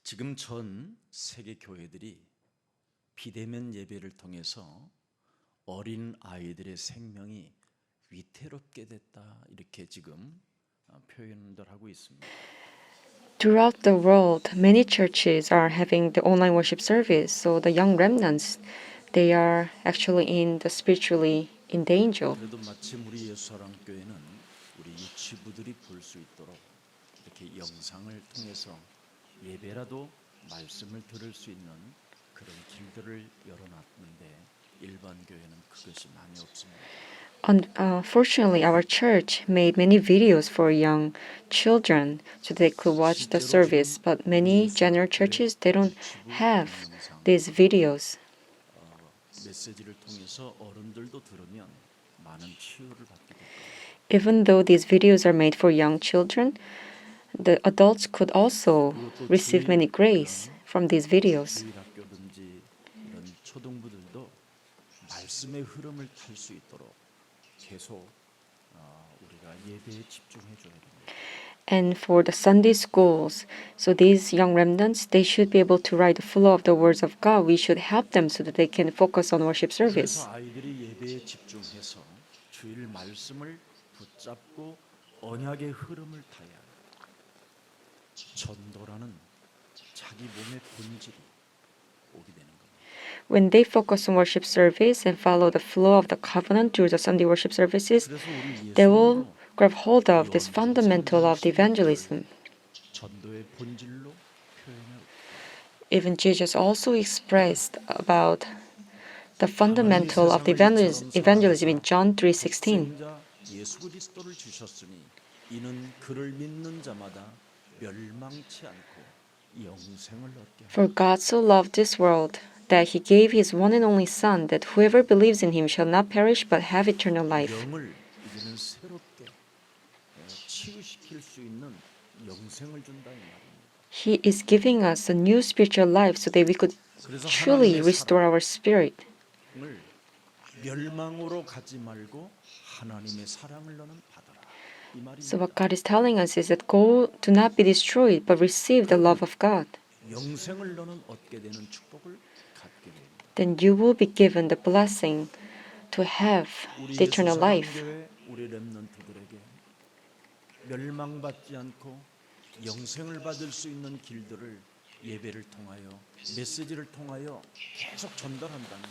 지금 전 세계 교회들이 비대면 예배를 통해서 어린 아이들의 생명이 위태롭게 됐다 이렇게 지금 표현들 하고 있습니다. Throughout the world, many churches are having the online worship service, so the young remnants, they are actually in the spiritually in danger. 그래도 마침 우리 예수사랑교회는 우리 유치부들이 볼 수 있도록 이렇게 영상을 통해서 예배라도 말씀을 들을 수 있는 그런 길들을 열어놨는데 일반 교회는 그것이 많이 없습니다. Unfortunately, our church made many videos for young children so they could watch the service, but many general churches, they don't have these videos. 메시지를 통해서 어른들도 들으면 많은 치유를 받게 될 거예요. Even though these videos are made for young children, the adults could also receive many grace from these videos. 주일학교든지 이런 초등부들도 말씀의 흐름을 탈 수 있도록 계속 우리가 예배에 집중해 줘야 됩니다. And for the Sunday schools, so these young remnants, they should be able to write the flow of the words of God. We should help them so that they can focus on worship service. 그래서 아이들이 예배에 집중해서 주일 말씀을 붙잡고 언약의 흐름을 타야 해요. 전도라는 자기 몸의 본질이 오게 되는 겁니다. When they focus on worship service and follow the flow of the covenant through the Sunday worship services, 그래서 우리 they will 예수님도 grab hold of this fundamental of the evangelism. 전도의 본질로 표현을 Even Jesus also expressed about the fundamental of the evangelism in John 3:16. 독생자 예수 그리스도를 주셨으니 이는 그를 믿는 자마다 멸망치 않고 영생을 얻게 하라. For God so loved this world that he gave his one and only Son, that whoever believes in him shall not perish but have eternal life. 영을 이제는 새롭게 치유시킬 수 있는 영생을 준다 이 말입니다. He is giving us a new spiritual life so that we could 그래서 truly 하나님의 restore our spirit. 사랑을 멸망으로 가지 말고 하나님의 사랑을 너는 받아라 이 So 말입니다. what God is telling us is that do not be destroyed, but receive the love of God. 영생을 너는 얻게 되는 축복을 갖게 됩니다. Then you will be given the blessing to have 우리 the eternal life. 예수사랑교회 우리 렘넌트들에게 멸망받지 않고 영생을 받을 수 있는 길들을 예배를 통하여 메시지를 통하여 계속 전달한다면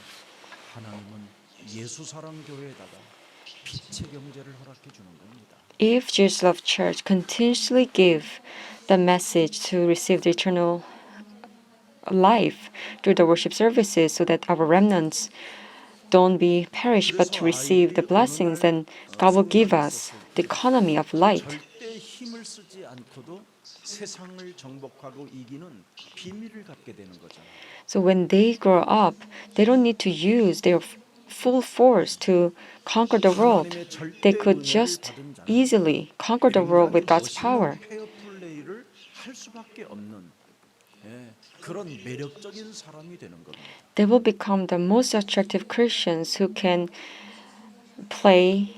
하나님은 예수사랑교회에다가 빛의 경제를 허락해 주는 겁니다. If Jesus Love Church continuously give the message to receive the eternal life through the worship services so that our remnants don't be perished but to receive the blessings, then God will give us the economy of light. 절대 힘을 쓰지 않고도 세상을 정복하고 이기는 비밀을 갖게 되는 거잖아요. So when they grow up, they don't need to use their full force to conquer the world. They could just easily conquer the world with God's power. 페어 플레이를 할 수밖에 없는 그런 매력적인 사람이 되는 겁니다. They will become the most attractive Christians who can play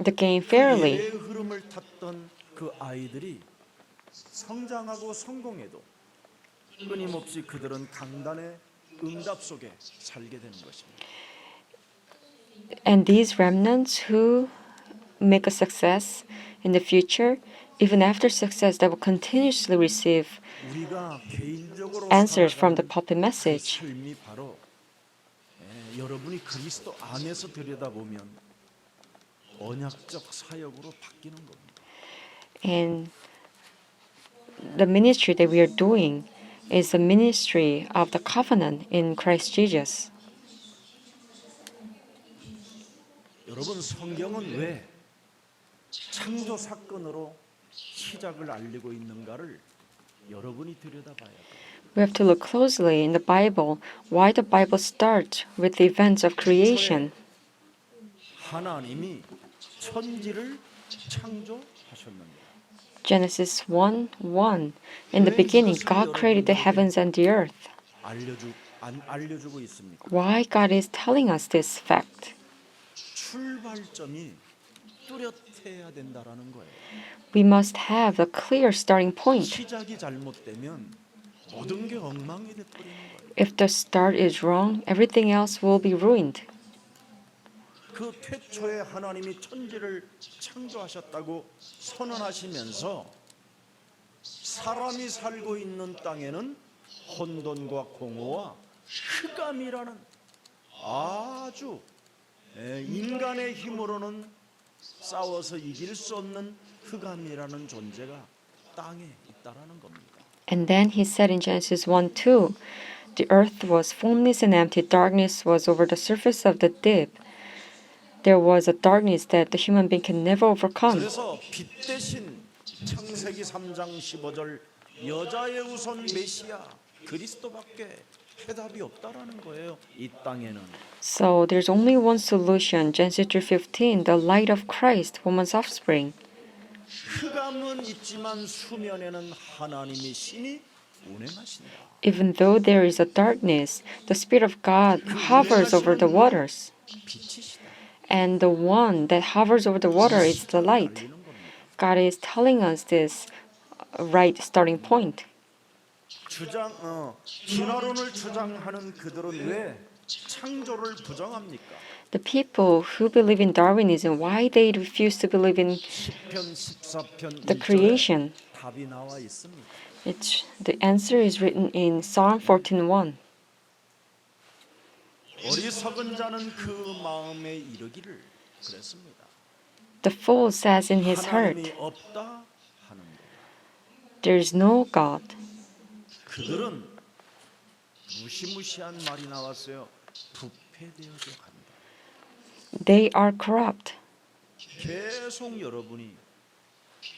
the game fairly. 예배의 흐름을 탔던 그 아이들이 성장하고 성공해도 끊임없이 그들은 강단의 응답 속에 살게 되는 것입니다. And these remnants who make a success in the future, even after success, they will continuously receive 우리가 개인적으로 answers from the 살아가는 pulpit message. 그 삶이 바로 여러분이 그리스도 안에서 들여다보면 언약적 사역으로 바뀌는 겁니다. And the ministry that we are doing is the ministry of the covenant in Christ Jesus. 여러분 성경은 왜 창조 사건으로 시작을 알리고 있는가를 여러분이 들여다봐야 돼요. We have to look closely in the Bible why the Bible starts with the events of creation. 하나님이 천지를 창조하셨는데 Genesis 1:1. In the beginning, God created the heavens and the earth. 알려주고 있습니까? Why God is telling us this fact? 출발점이 뚜렷해야 된다라는 거예요. We must have a clear starting point. 시작이 잘못되면 모든 게 엉망이 돼 버리는 거예요. If the start is wrong, everything else will be ruined. 그 태초에 하나님이 천지를 창조하셨다고 선언하시면서 사람이 살고 있는 땅에는 혼돈과 공허와 흑암이라는 아주 인간의 힘으로는 싸워서 이길 수 없는 흑암이라는 존재가 땅에 있다라는 겁니다. And then he said in Genesis 1:2, the earth was formless and empty, darkness was over the surface of the deep. There was a darkness that the human being can never overcome. 그래서 빛 대신 창세기 3장 15절 여자의 우선 메시아 그리스도밖에 해답이 없다라는 거예요. 이 땅에는. So there's only one solution. Genesis 3:15, the light of Christ, woman's offspring. 흑암은 있지만 수면에는 하나님의 신이 운행하신다. Even though there is a darkness, the Spirit of God hovers over the waters. 빛이시다. And the one that hovers over the water is the light. 알리는 겁니다. God is telling us this right starting point. 진화론을 주장하는 그들은 왜 창조를 부정합니까? The people who believe in Darwinism, why they refuse to believe in 시편 14편 the 1절에 creation? 답이 나와 있습니다. The answer is written in Psalm 14:1. 어리석은 자는 그 마음에 이르기를 그랬습니다. The fool says in his 하나님이 heart, 없다 하는 것. there is no God. 그들은 무시무시한 말이 나왔어요. 부패되어져 간다. They are corrupt. 계속 여러분이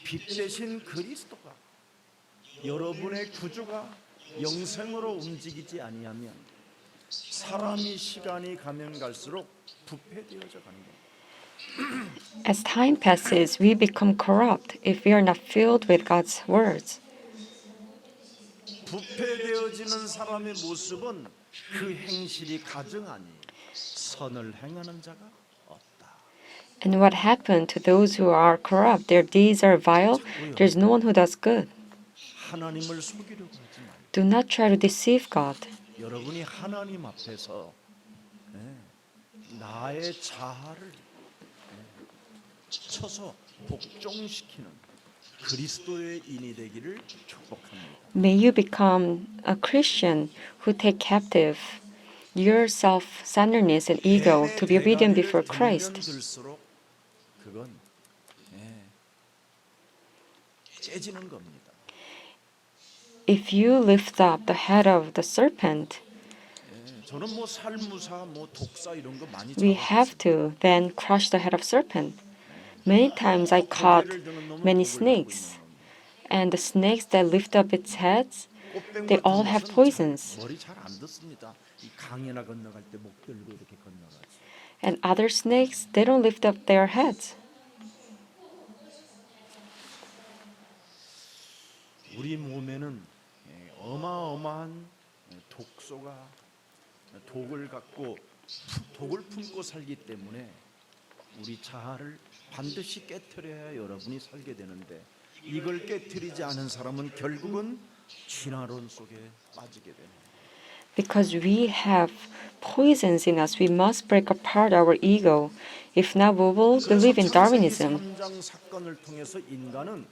빛 대신 그리스도가 여러분의 구주가 영생으로 움직이지 아니하면 사람이 시간이 가면 갈수록 부패되어져 가는 거예요. As time passes, we become corrupt if we are not filled with God's words. 부패되어지는 사람의 모습은 그 행실이 가증하니 선을 행하는 자가 없다. And what happened to those who are corrupt? Their deeds are vile. There's no one who does good. 하나님을 속이려고 하지 말고 Do not try to deceive God. 여러분이 하나님 앞에서 나의 자아를 쳐서 복종시키는 그리스도의 인이 되기를 축복합니다. May you become a Christian who take captive your self-centeredness and ego to be obedient before Christ. 들수록 그건 깨지는 겁니다. If you lift up the head of the serpent, 저는 뭐 살무사, 뭐 독사 이런 거 많이 we have to then crush the head of serpent. Many times I caught many snakes, and the snakes that lift up its heads, they all have poisons. 머리 잘 안 듣습니다. 이 강이나 건너갈 때 목 들고 이렇게 건너가지. And other snakes, they don't lift up their heads. 우리 몸에는 어마어마한 독소가 독을 갖고 독을 품고 살기 때문에 우리 자아를 반드시 깨트려야 여러분이 살게 되는데 이걸 깨트리지 않은 사람은 결국은 진화론 속에 빠지게 됩니다. Because we have poisons in us, we must break apart our ego. If not, we will believe in Darwinism. 3장 사건을 통해서 인간은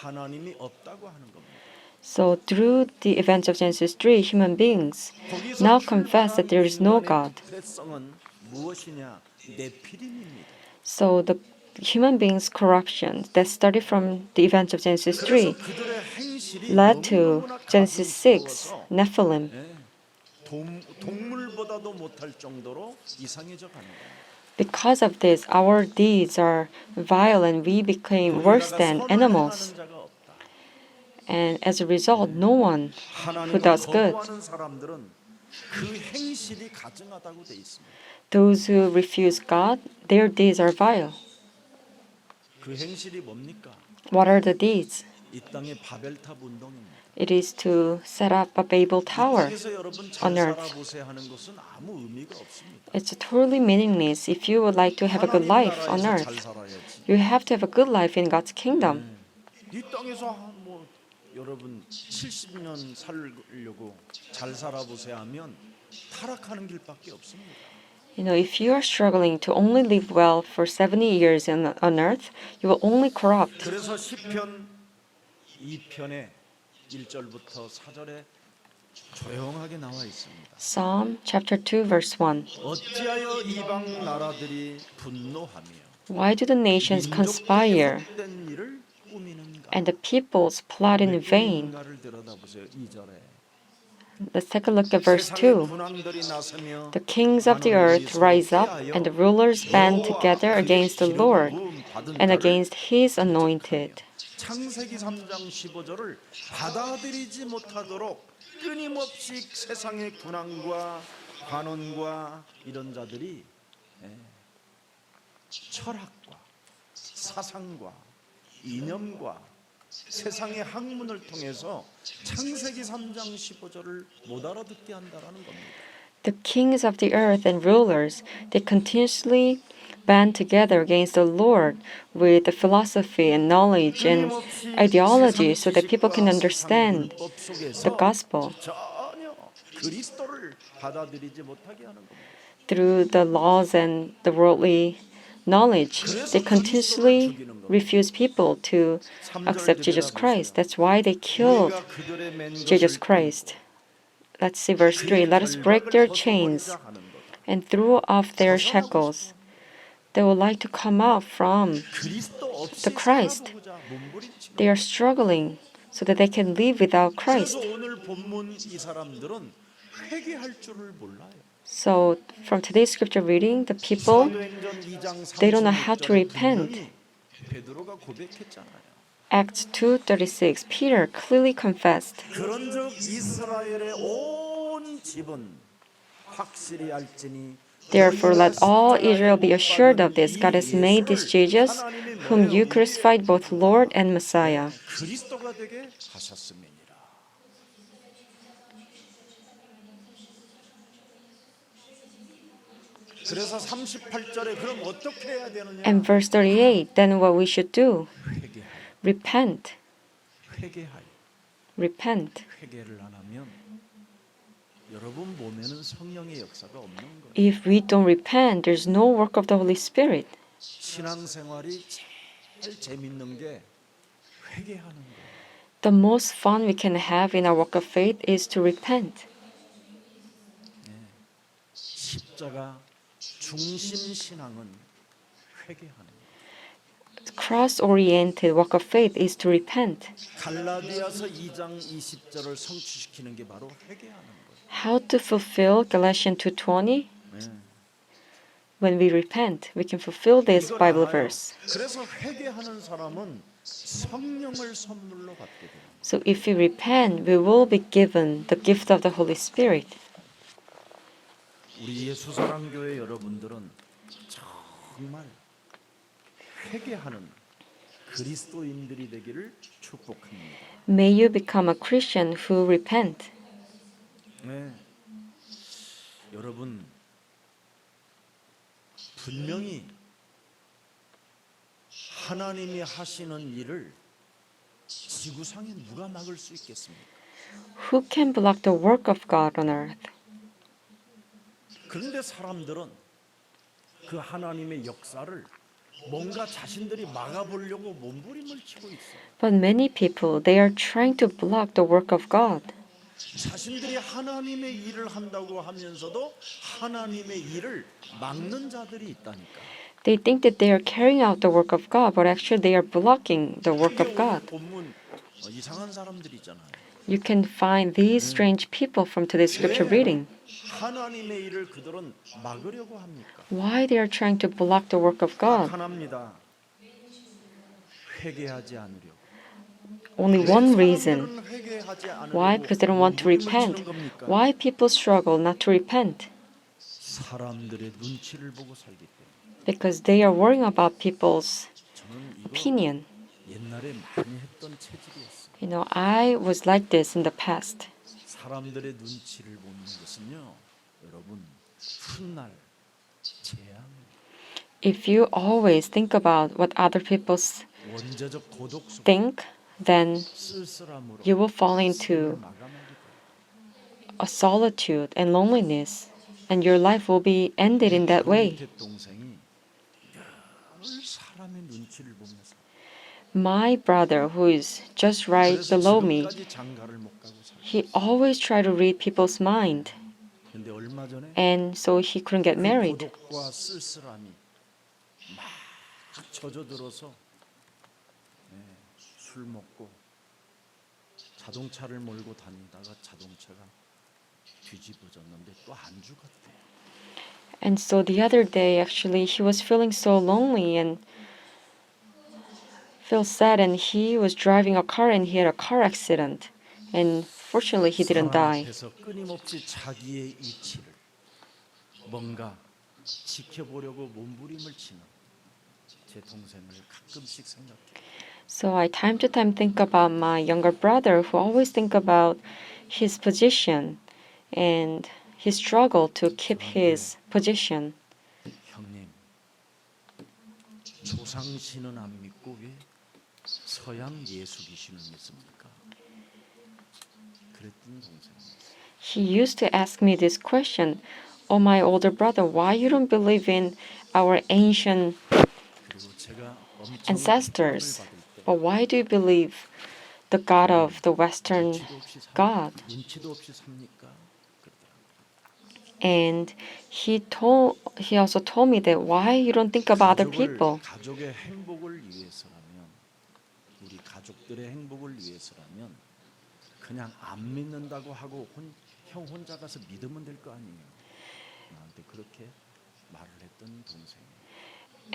하나님이 없다고 하는 겁니다. So, through the events of Genesis 3, human beings now confess that there is no God. 특성은 무엇이냐? 네피림입니다. So, the human beings' corruption that started from the events of Genesis 3 그들의 행실이 led to 너무너무나 Genesis 6, 가증스러워서 Nephilim. 동물보다도 못할 정도로 이상해져 가는 거예요. Because of this, our deeds are vile and we became worse than animals. And as a result, no one who does good. 거부하는 사람들은 그 행실이 가증하다고 돼 있습니다. Those who refuse God, their deeds are vile. 그 행실이 뭡니까? What are the deeds? 이 땅의 바벨탑 운동입니다. It is to set up a Babel tower. 이 땅에서 여러분 잘 on earth. 살아보세요 하는 것은 아무 의미가 없습니다. It's totally meaningless. If you would like to have a good life on 하나님 나라에서 잘 earth, 살아야지. you have to have a good life in God's kingdom. 이 땅에서 뭐 여러분 70년 살려고 잘 살아보세요 하면 타락하는 길밖에 없습니다. If you are struggling to only live well for 70 years on earth, you will only corrupt. 그래서 시편 2편에 1절부터 4절에 조용하게 나와 있습니다. Psalm chapter 2 verse 1. 어찌하여 이방 나라들이 분노하며 Why do the nations conspire 헛된 일을 꾸미는가? and the peoples plot in vain? 꾸미는가를 들여다보세요. 2절에 Let's take a look at verse 2. 군왕들이 나서며 The kings of the earth rise up, and the rulers band together against the Lord and against his anointed. 창세기 3장 15절을 받아들이지 못하도록 끊임없이 세상의 군왕과 관원과 이런 자들이 철학과 사상과 이념과 세상의 학문을 통해서 창세기 3장 15절을 못 알아듣게 한다라는 겁니다. The kings of the earth and rulers, they continuously band together against the Lord with the philosophy and knowledge and ideology so that people can understand the gospel. 전혀 그리스도를 받아들이지 못하게 하는 겁니다. Through the laws and the worldly knowledge, they continuously refuse people to accept Jesus Christ. That's why they killed Jesus Christ. Let's see verse 3. Let us break their chains and throw off their shackles. They would like to come out from the Christ. They are struggling so that they can live without Christ. 그래서 오늘 본문 이 사람들은 회개할 줄을 몰라요. So from today's scripture reading, the people, they don't know how to repent. 베드로가 고백했잖아요. Acts 2:36, Peter clearly confessed. 그런즉 이스라엘의 온 집은 확실히 알지니 Therefore, let all Israel be assured of this. God has made this Jesus, whom you crucified, both Lord and Messiah. 그리스도가 되게 하셨음이니라. 그래서 38절에 그럼 어떻게 해야 되느냐? And verse 38, then what we should do? 회개하여. Repent. 회개하여. Repent. 회개를 안 하면 여러분 몸에는 성령의 역사가 없는 거예요. If we don't repent, there's no work of the Holy Spirit. 신앙생활이 제일 재밌는 게 회개하는 거예요. The most fun we can have in our walk of faith is to repent. 십자가 중심 신앙은 회개하는 거예요. Cross-oriented walk of faith is to repent. 갈라디아서 2장 20절을 성취시키는 게 바로 회개하는 거예요. How to fulfill Galatians 2:20? When we repent, we can fulfill this 이걸 Bible 알아요. verse. 그래서 회개하는 사람은 성령을 선물로 받게 돼요. So if we repent, we will be given the gift of the Holy Spirit. 우리 예수사랑교회 여러분들은 정말 회개하는 그리스도인들이 되기를 축복합니다. May you become a Christian who repent. 네. 여러분 분명히 하나님이 하시는 일을 지구상에 누가 막을 수 있겠습니까? Who can block the work of God on earth? 그런데 사람들은 그 하나님의 역사를 뭔가 자신들이 막아보려고 몸부림을 치고 있어요. But many people, they are trying to block the work of God. 자신들이 하나님의 일을 한다고 하면서도 하나님의 일을 막는 자들이 있다니까. They think that they are carrying out the work of God, but actually they are blocking the work of God. 본문 이상한 사람들 있잖아요. You can find these strange people from today's scripture reading. 하나님의 일을 그들은 막으려고 합니까? Why they are trying to block the work of God? 하나입니다. 회개하지 않으려. Only one reason. 사람들은 회개하지 않으려고 Why? Because they don't want to 몸부림을 repent. 치는 겁니까? Why people struggle not to repent? 사람들의 눈치를 보고 살기 때문에. Because they are worrying about people's 저는 이거 opinion. 옛날에 많이 했던 체질이었어요. I was like this in the past. 사람들의 눈치를 보는 것은요, 여러분 훗날 재앙, If you always think about what other people 원죄적 도덕 속 think, then 쓸쓸함으로 you will fall 생을 into 마감하게 돼요. a solitude and loneliness, and your life will be ended in that 바로 way. 밑에 동생이 늘 사람의 눈치를 보면서 My brother, who is just right 그래서 below me, 지금까지 장가를 못 가고 살고 he 있어요. always tried to read people's mind, 근데 얼마 전에 and so he couldn't get 그 married. 고독과 쓸쓸함이 막 젖어들어서 술 먹고 자동차를 몰고 다니다가 자동차가 뒤집어졌는데 또 안주 같대요. And so the other day, actually, he was feeling so lonely and felt sad, and he was driving a car and he had a car accident. And fortunately, he didn't 사람 die. 앞에서 끊임없이 자기의 위치를 뭔가 지켜보려고 몸부림을 치는 제 동생을 가끔씩 생각해요. So I time to time think about my younger brother who always think about his position and he struggled to keep his position. 형님, 조상신은 안 믿고 왜 서양 예수 귀신을 믿습니까? 그랬던 동생. He used to ask me this question, "Oh, my older brother, why you don't believe in our ancient 그리고 제가 엄청 ancestors? 핍박을 받을 때 But why do you believe the God of the Western 눈치도 없이 God?" 눈치도 없이 삽니까? 그러더라고요. And he also told me that why you don't think about other people. 가족의 행복을 위해서라면, 우리 가족들의 행복을 위해서라면 그냥 안 믿는다고 하고 형 혼자 가서 믿으면 될 거 아니에요. 나한테 그렇게 말을 했던 동생이에요.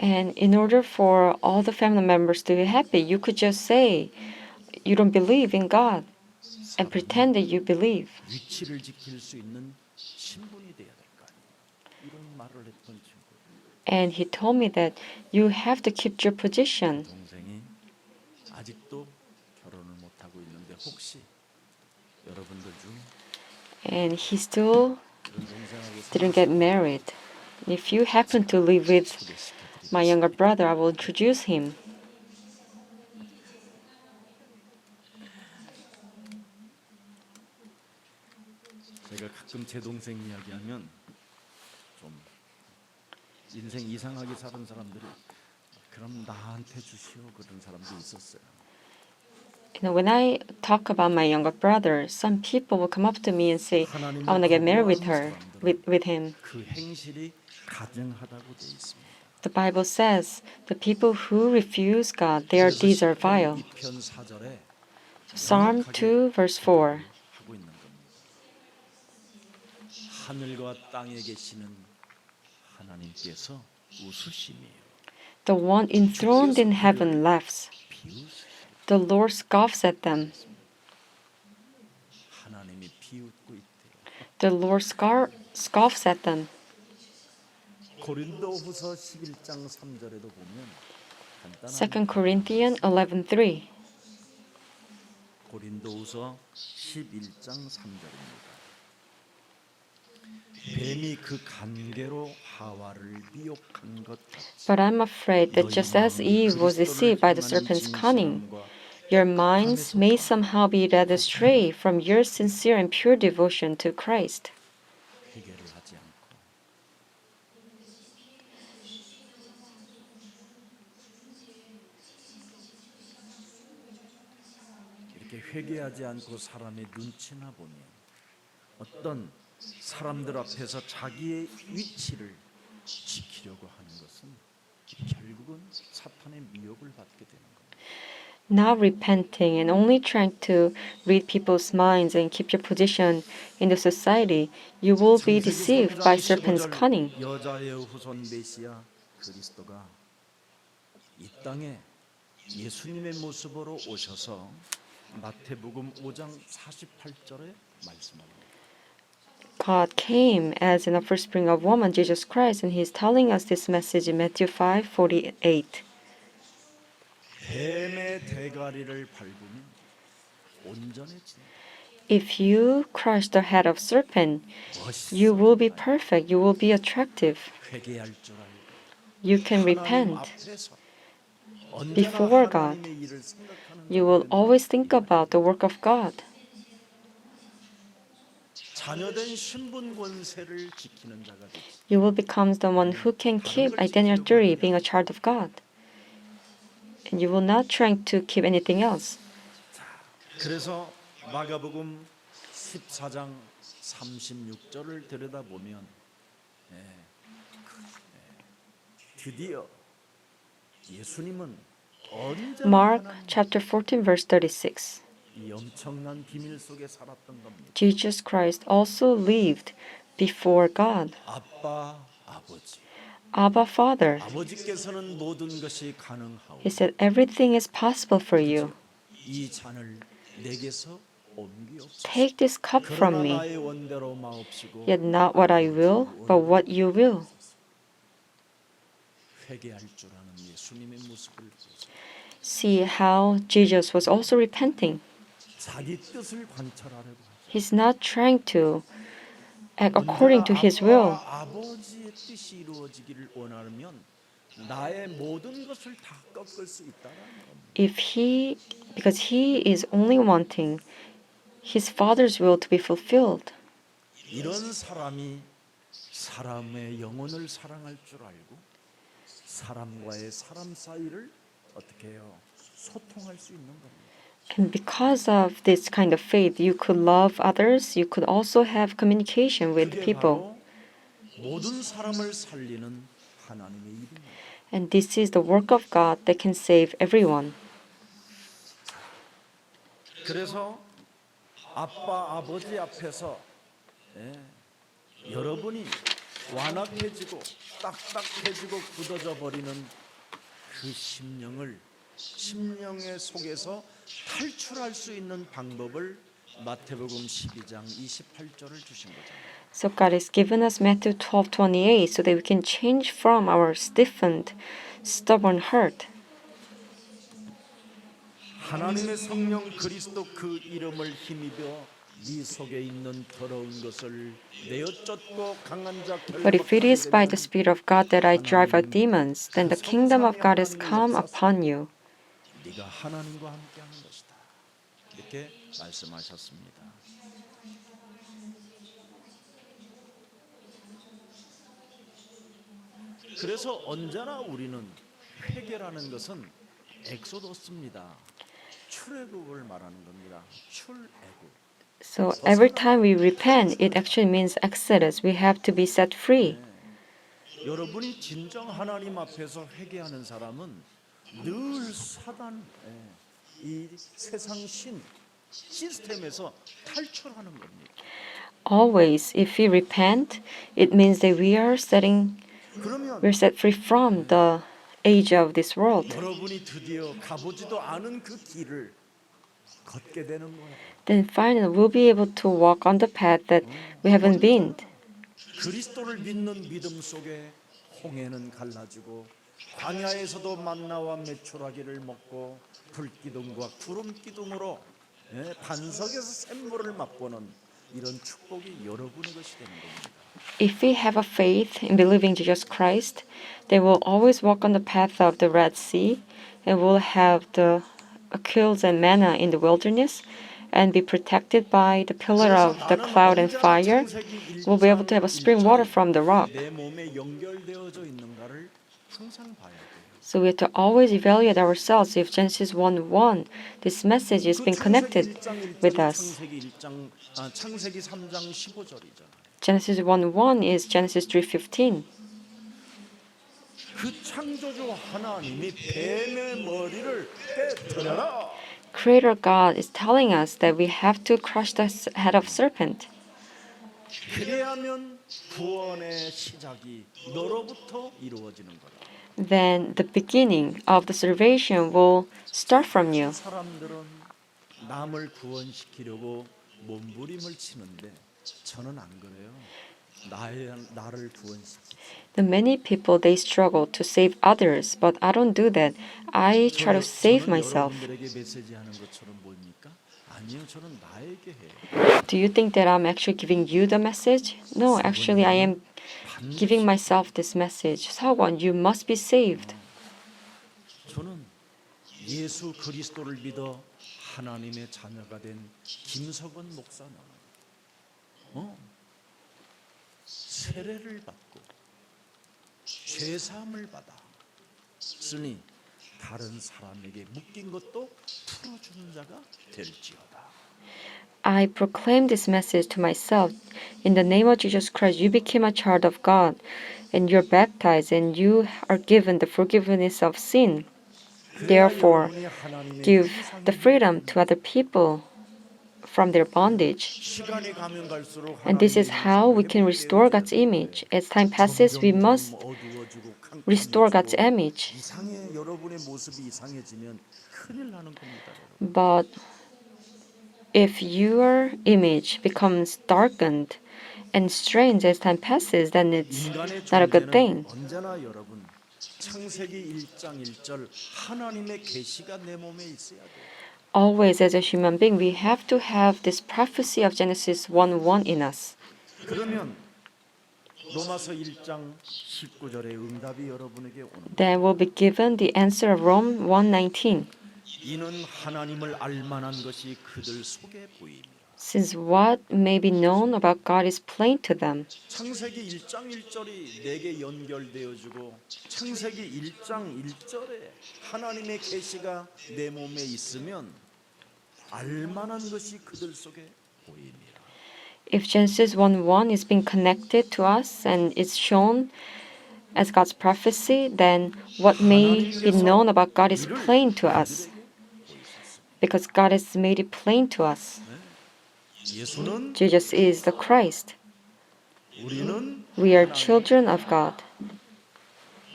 And in order for all the family members to be happy, you could just say you don't believe in God and pretend that you believe. 위치를 지킬 수 있는 신분이 돼야 될 거 아니에요. 이런 말을 했던 친구. And he told me that you have to keep your position. 동생이 아직도 결혼을 못 하고 있는데 혹시 여러분들 중 And he still 그런 동생하고 didn't get married. If you happen to live with my younger brother, I will introduce him. 제가 가끔 제 동생 이야기하면 좀 인생 이상하게 사는 사람들이 그럼 나한테 주시오 그런 사람도 있었어요. When I talk about my younger brother, some people will come up to me and say, "I want to get married with her, with him." 그 행실이 가증하다고 돼 있습니다. The Bible says the people who refuse God, their deeds are vile. 2편 4절에 Psalm 2 verse 4. 하고 있는 겁니다. 하늘과 땅에 계시는 하나님께서 웃으심이에요. The one enthroned in heaven laughs. 비웃으심. The Lord scoffs at them. 하나님이 비웃고 있대요. The Lord scoffs at them. 고린도후서 11장 3절에도 보면 2 Corinthians 11:3. 고린도후서 11장 3절입니다. 뱀이 그 간계로 하와를 미혹한 것 같이 But I'm afraid that just as Eve was deceived by the serpent's cunning, your minds may somehow be led astray from your sincere and pure devotion to Christ. 회개를 하지 않고 이렇게 회개하지 않고 사람의 눈치나 보면 어떤 사람들 앞에서 자기의 위치를 지키려고 하는 것은 결국은 사탄의 미혹을 받게 되는 겁니다. Not repenting and only trying to read people's minds and keep your position in the society, you will be deceived by serpent's cunning. 여자의 후손 메시아 그리스도가 이 땅에 예수님의 모습으로 오셔서 마태복음 5장 48절에 말씀합니다. God came as an offspring of woman, Jesus Christ, and He's telling us this message in Matthew 5:48. 뱀의 대가리를 밟으면 온전해진다. If you crush the head of serpent, you will be perfect. You will be attractive. 회개할 줄 알고 You can 하나님 repent. 앞에서 언제나 before God. 하나님의 일을 생각하는 You will 자가 always 된다. think about the work of God. 자녀된 신분 권세를 지키는 자가 되지. You will become the one who can keep identity being a child of God. And you will not try to keep anything else. 그래서 마가복음 14장 36절을 들여다보면 드디어 예수님은 언제나 Mark 하나님 chapter 14 verse 36. 이 엄청난 비밀 속에 살았던 겁니다. Jesus Christ also lived before God. 아빠, 아버지. Abba Father. 아버지께서는 모든 것이 가능하오. He said everything is possible for you. 이 잔을 내게서 옮기옵소서. Take this cup from 그러나 me. 나의 원대로 마옵시고 Yet not what I will, but what you will. 회개할 줄 아는 예수님의 모습을 보세요. See how Jesus was also repenting. 자기 뜻을 관철하려고 하죠. He's not trying to act according to his will. 아버지의 뜻이 이루어지기를 원하면 나의 모든 것을 다 꺾을 수 있다는 겁니다. Because he is only wanting his Father's will to be fulfilled. 이런 사람이 사람의 영혼을 사랑할 줄 알고 사람과의 사람 사이를 어떻게 해요? 소통할 수 있는 겁니다. And because of this kind of faith, you could love others, you could also have communication with 그게 people. 바로 모든 사람을 살리는 하나님의 일입니다. And this is the work of God that can save everyone. 그래서 아빠, 아버지 앞에서 여러분이 완악해지고 딱딱해지고 굳어져 버리는 그 심령의 속에서 탈출할 수 있는 방법을 마태복음 12장 28절을 주신 거잖아요. So God has given us Matthew 12:28 so that we can change from our stiffened, stubborn heart. 하나님의 성령 그리스도 그 이름을 힘입어 네 속에 있는 더러운 것을 내어 쫓고 강한 자 But if it is by the Spirit of God that I drive out demons, then the kingdom of God has come upon you. 네가 하나님과 함께하는 것이다. 이렇게 말씀하셨습니다. 그래서 언제나 우리는 회개라는 것은 엑소더스입니다. 출애굽을 말하는 겁니다. 출애굽. So every time we repent, it actually means exodus. We have to be set free. 여러분이 진정 하나님 앞에서 회개하는 사람은 늘 사단, 이 세상 시스템에서 탈출하는 겁니다. Always, if we repent, it means that we're 그러면 set free from the age of this world. 여러분이 드디어 가보지도 않은 그 길을 걷게 되는 거예요. Then finally, we'll be able to walk on the path that we haven't been. 그리스도를 믿는 믿음 속에 홍해는 갈라지고 광야에서도 만나와 메추라기를 먹고 불기둥과 구름 기둥으로 반석에서 샘물을 맛보는 이런 축복이 여러분의 것이 되는 겁니다. If we have a faith in believing Jesus Christ, then we'll always walk on the path of the Red Sea, and we'll have the quails and manna in the wilderness, and be protected by the pillar of the cloud and fire. We'll be able to have a spring water from the rock. 내 몸에 연결되어져 있는가를 항상 봐야 돼요. So we have to always evaluate ourselves if Genesis 1:1, this message is being connected with us. 창세기 3장 15절이잖아요. Genesis 1:1 is Genesis 3:15. 그 창조주 하나님이 뱀의 머리를 깨뜨려라. Creator God is telling us that we have to crush the head of serpent. 그래야면 구원의 시작이 너로부터 이루어지는 거다. Then the beginning of the salvation will start from you. 사람들은 남을 구원시키려고 몸부림을 치는데 저는 안 그래요. 나를 구원시키지. The many people they struggle to save others, but I don't do that. I try to save myself. 여러분들에게 메시지하는 것처럼 뭡니까? 아니요, 저는 나에게 해요. Do you think that I'm actually giving you the message? No, actually I am giving myself this message. 서원, you must be saved. 저는 예수 그리스도를 믿어 하나님의 자녀가 된 김석원 목사는 세례를 받고 죄사함을 받아 쓰니 다른 사람에게 묶인 것도 풀어주는 자가 될지어다. I proclaim this message to myself. In the name of Jesus Christ, you became a child of God, and you're baptized, and you are given the forgiveness of sin. Therefore, give the freedom to other people from their bondage. 시간이 가면 갈수록 And this is how we can restore God's image. As time passes, we must restore God's image. 이상해 여러분의 모습이 이상해지면 큰일 나는 겁니다. But if your image becomes darkened and strange as time passes, then it's 인간의 not a good 존재는 thing. 언제나 여러분 창세기 1장 1절 하나님의 계시가 내 몸에 있어야 돼. Always, as a human being, we have to have this prophecy of Genesis 1:1 in us. 그러면 로마서 1장 19절의 응답이 여러분에게 오는 Then will be given the answer of Rome 1:19. 이는 하나님을 알만한 것이 그들 속에 보입니다. Since what may be known about God is plain to them. 창세기 1장 1절이 내게 연결되어지고 창세기 1장 1절에 하나님의 계시가 내 몸에 있으면 알만한 것이 그들 속에 보입니다. If Genesis 1:1 is being connected to us and is shown as God's prophecy, then what may be known about God is plain to us. Because God has made it plain to us. 예수는 Jesus is the Christ. 우리는 We are children of God.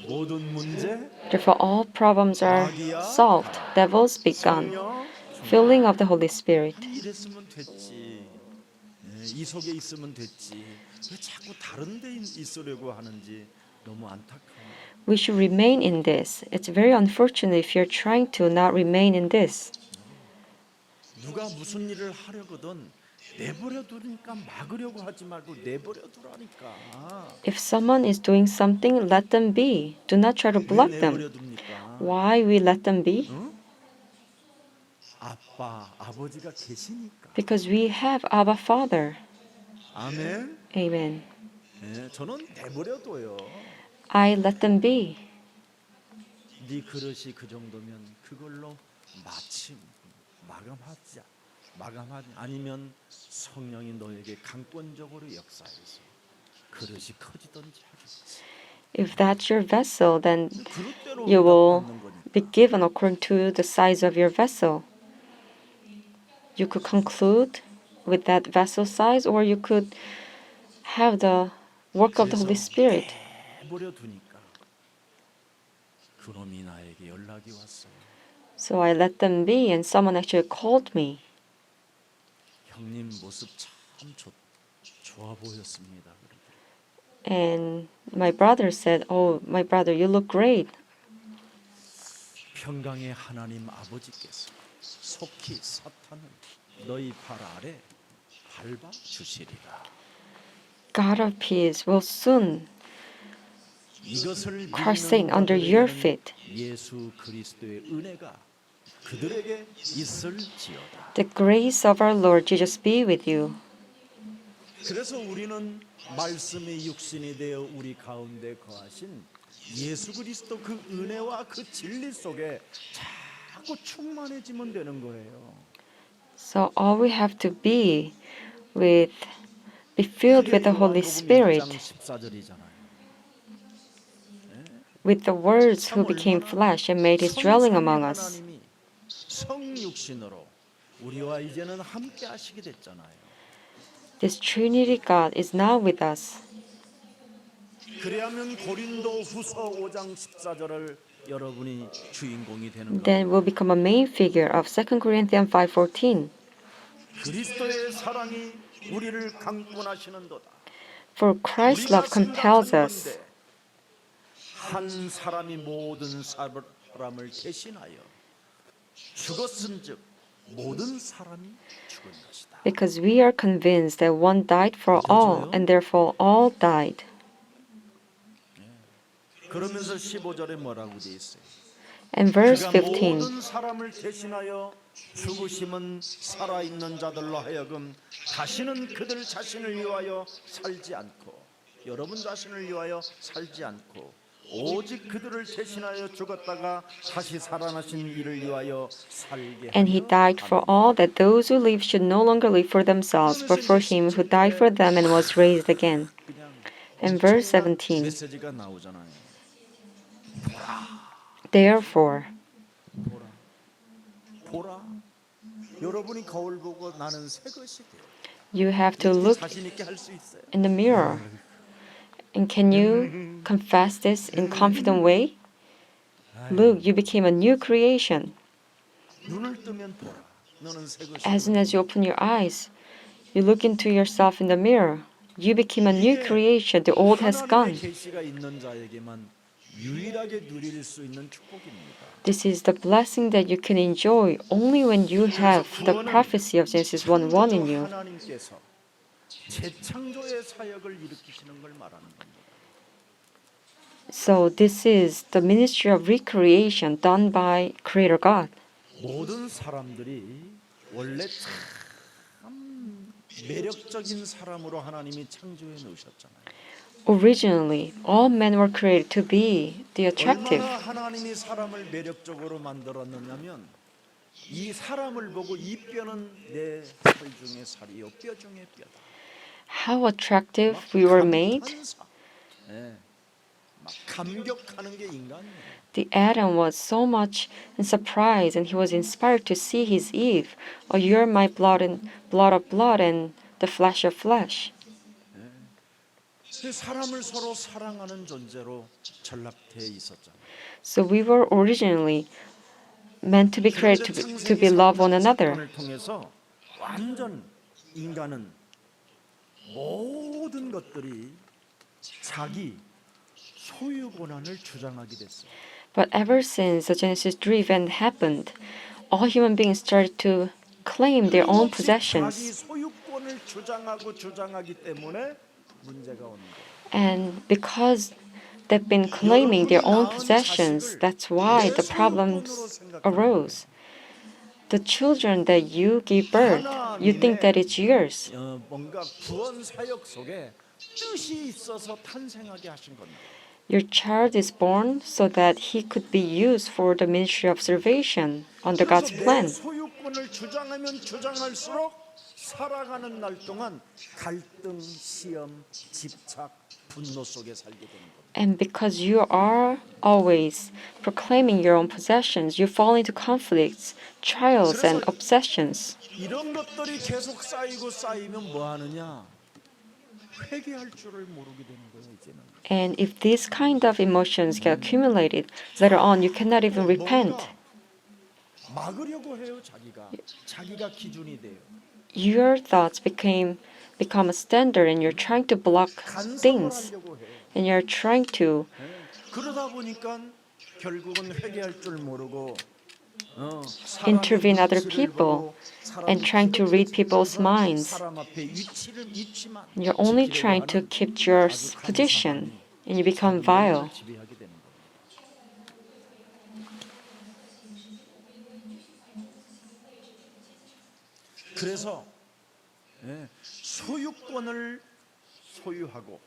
모든 문제 Therefore, all problems are solved. Devils be gone. Filling of the Holy Spirit. 이랬으면 됐지. 이 속에 있으면 됐지. 왜 자꾸 다른 데 있으려고 하는지 너무 안타까워. We should remain in this. It's very unfortunate if you're trying to not remain in this. 누가 무슨 일을 하려거든 내버려 두니까 막으려고 하지 말고 내버려 두라니까. If someone is doing something, let them be. Do not try to block 왜 them. 내버려 둡니까? Why we let them be? 아빠, 아버지가 계시니까. Because we have Abba Father. 아멘. Amen. 네, 저는 내버려 둬요. I let them be. 네 그릇이 그 정도면 그걸로 마감하지 아니면 성령이 너에게 강권적으로 역사해서 그릇이 커지든지 하겠지. If that's your vessel, then 그릇대로 you will 응답받는 거니까. be given according to the size of your vessel. You could conclude with that vessel size, or you could have the work of the Holy Spirit. 내버려 두니까 그놈이 나에게 연락이 왔어요. So I let them be, and someone actually called me. 형님 모습 참 좋아 보였습니다. And my brother said, "Oh, my brother, you look great." 평강의 하나님 아버지께서 속히 사탄을 너희 발 아래 밟아 주시리라. God of peace will soon 이것을 crush Satan under your feet. 예수 그리스도의 은혜가 그들에게 있을지어다. The grace of our Lord Jesus be with you. 그래서 우리는 말씀이 육신이 되어 우리 가운데 거하신 예수 그리스도 그 은혜와 그 진리 속에 자꾸 충만해지면 되는 거예요. So all we have to be filled with the Holy Spirit, 14절이잖아요. with the words who became flesh and made his dwelling among us. 하나님이 성육신으로 우리와 이제는 함께 하시게 됐잖아요. This Trinity God is now with us. 그래야면 고린도 후서 5장 14절을 여러분이 주인공이 되는 거예요. Then will become a main figure of 2 Corinthians 5:14. 그리스도의 사랑이 우리를 강권하시는도다. For Christ's love compels us. 한 사람이 모든 사람을 대신하여 죽었은즉 모든 사람이 죽은 것이다. Because we are convinced that one died for all, and therefore all died. 그러면서 15절에 뭐라고 돼 있어요? And verse 그가 15. 모든 사람을 대신하여 죽으심은 살아있는 자들로 하여금 다시는 그들 자신을 위하여 살지 않고 여러분 자신을 위하여 살지 않고 오직 그들을 대신하여 죽었다가 다시 살아나신 이를 위하여 살게 And he 하려 died for 함이라. all, that those who live should no longer live for themselves, but for him who died for them and was raised again. 그냥 And verse 엄청난 17. 메시지가 나오잖아요. Therefore, 보라, 보라. 여러분이 거울 보고 나는 새 것이 돼요. you have to 이렇게 look 자신 있게 할 수 있어요. in the mirror. And can you confess this in confident way? Look, you became a new creation. 눈을 뜨면 보라. 너는 새 것이 As soon as you open your eyes, you look into yourself in the mirror. You became a new creation. The old has gone. 하나님의 계시가 있는 자에게만 유일하게 누릴 수 있는 축복입니다. This is the blessing that you can enjoy only when you have the prophecy of Genesis 1:1 in you. 하나님께서 재창조의 사역을 일으키시는 걸 말하는 겁니다. So this is the ministry of recreation done by Creator God. 모든 사람들이 원래 참 매력적인 사람으로 하나님이 창조해 놓으셨잖아요. Originally, all men were created to be the attractive. 얼마나 하나님이 사람을 매력적으로 만들었느냐면 이 사람을 보고 이 뼈는 내 살 중에 살이요 뼈 중에 뼈다. How attractive we were made. 감탄사. 예, 막 감격하는 게 인간이에요. The Adam was so much in surprise, and he was inspired to see his Eve. Oh, you're my blood and blood of blood and the flesh of flesh. 사람을 서로 사랑하는 존재로 전락돼 있었잖아요. So we were originally meant to be created to be love one another. 사건을 통해서 완전 인간은 모든 것들이 자기 소유 권한을 주장하게 됐어요. But ever since the Genesis 3 event happened, all human beings started to claim their own 자기 possessions. 소유권을 주장하기 때문에 문제가 오는 거예요. And because they've been claiming their own possessions, that's why the problems arose. The children that you give birth, you think that it's yours. 뭔가 구원 사역 속에 뜻이 있어서 탄생하게 하신 겁니다. Your child is born so that he could be used for the ministry of salvation under God's 그래서 내 plan. 소유권을 주장하면 주장할수록 살아가는 날 동안 갈등, 시험, 집착, 분노 속에 살게 되는 겁니다. And because you are always proclaiming your own possessions, you fall into conflicts, trials, and obsessions. 이런 것들이 계속 쌓이면 뭐 하느냐? 회개할 줄을 모르게 되는 거예요, 이제는. And if these kind of emotions get accumulated, later on you cannot even repent. 막으려고 해요, 자기가 기준이 돼요. Your thoughts become a standard, and you're trying to block things, 간섭하려고 해요. and you're trying to 그러다 보니까 결국은 회개할 줄 모르고 intervene other people and trying to read people's minds. 사람 앞에 위치만 You're only trying to keep your position, and you become vile. 지배하게 되는 거예요. 그래서 소유권을 소유하고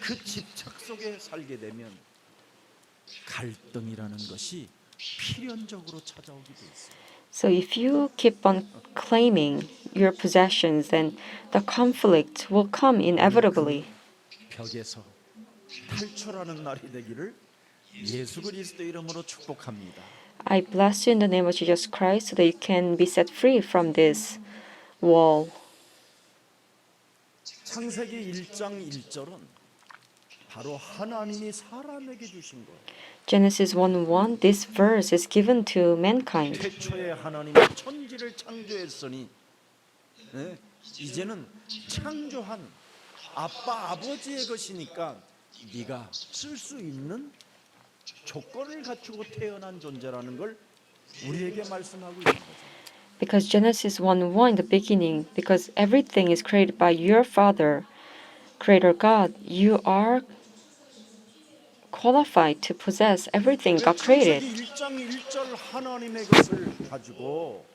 그 집착 속에 살게 되면 갈등이라는 것이 필연적으로 찾아오게 돼 있어요. So if you keep on claiming your possessions, then the conflict will come inevitably. 벽에서 탈출하는 날이 되기를 예수 그리스도 이름으로 축복합니다. I bless you in the name of Jesus Christ so that you can be set free from this wall. 창세기 1장 1절은 바로 하나님이 사람에게 주신 거예요. Genesis 1:1, this verse is given to mankind. 태초에 하나님이 천지를 창조했으니 이제는 창조한 아버지의 것이니까 네가 쓸 수 있는 조건을 갖추고 태어난 존재라는 걸 우리에게 말씀하고 있는 거죠. Because Genesis 1:1 in the beginning, because everything is created by your Father, Creator God, you are qualified to possess everything God created. 창세기 1장 1절 하나님의 것을 가지고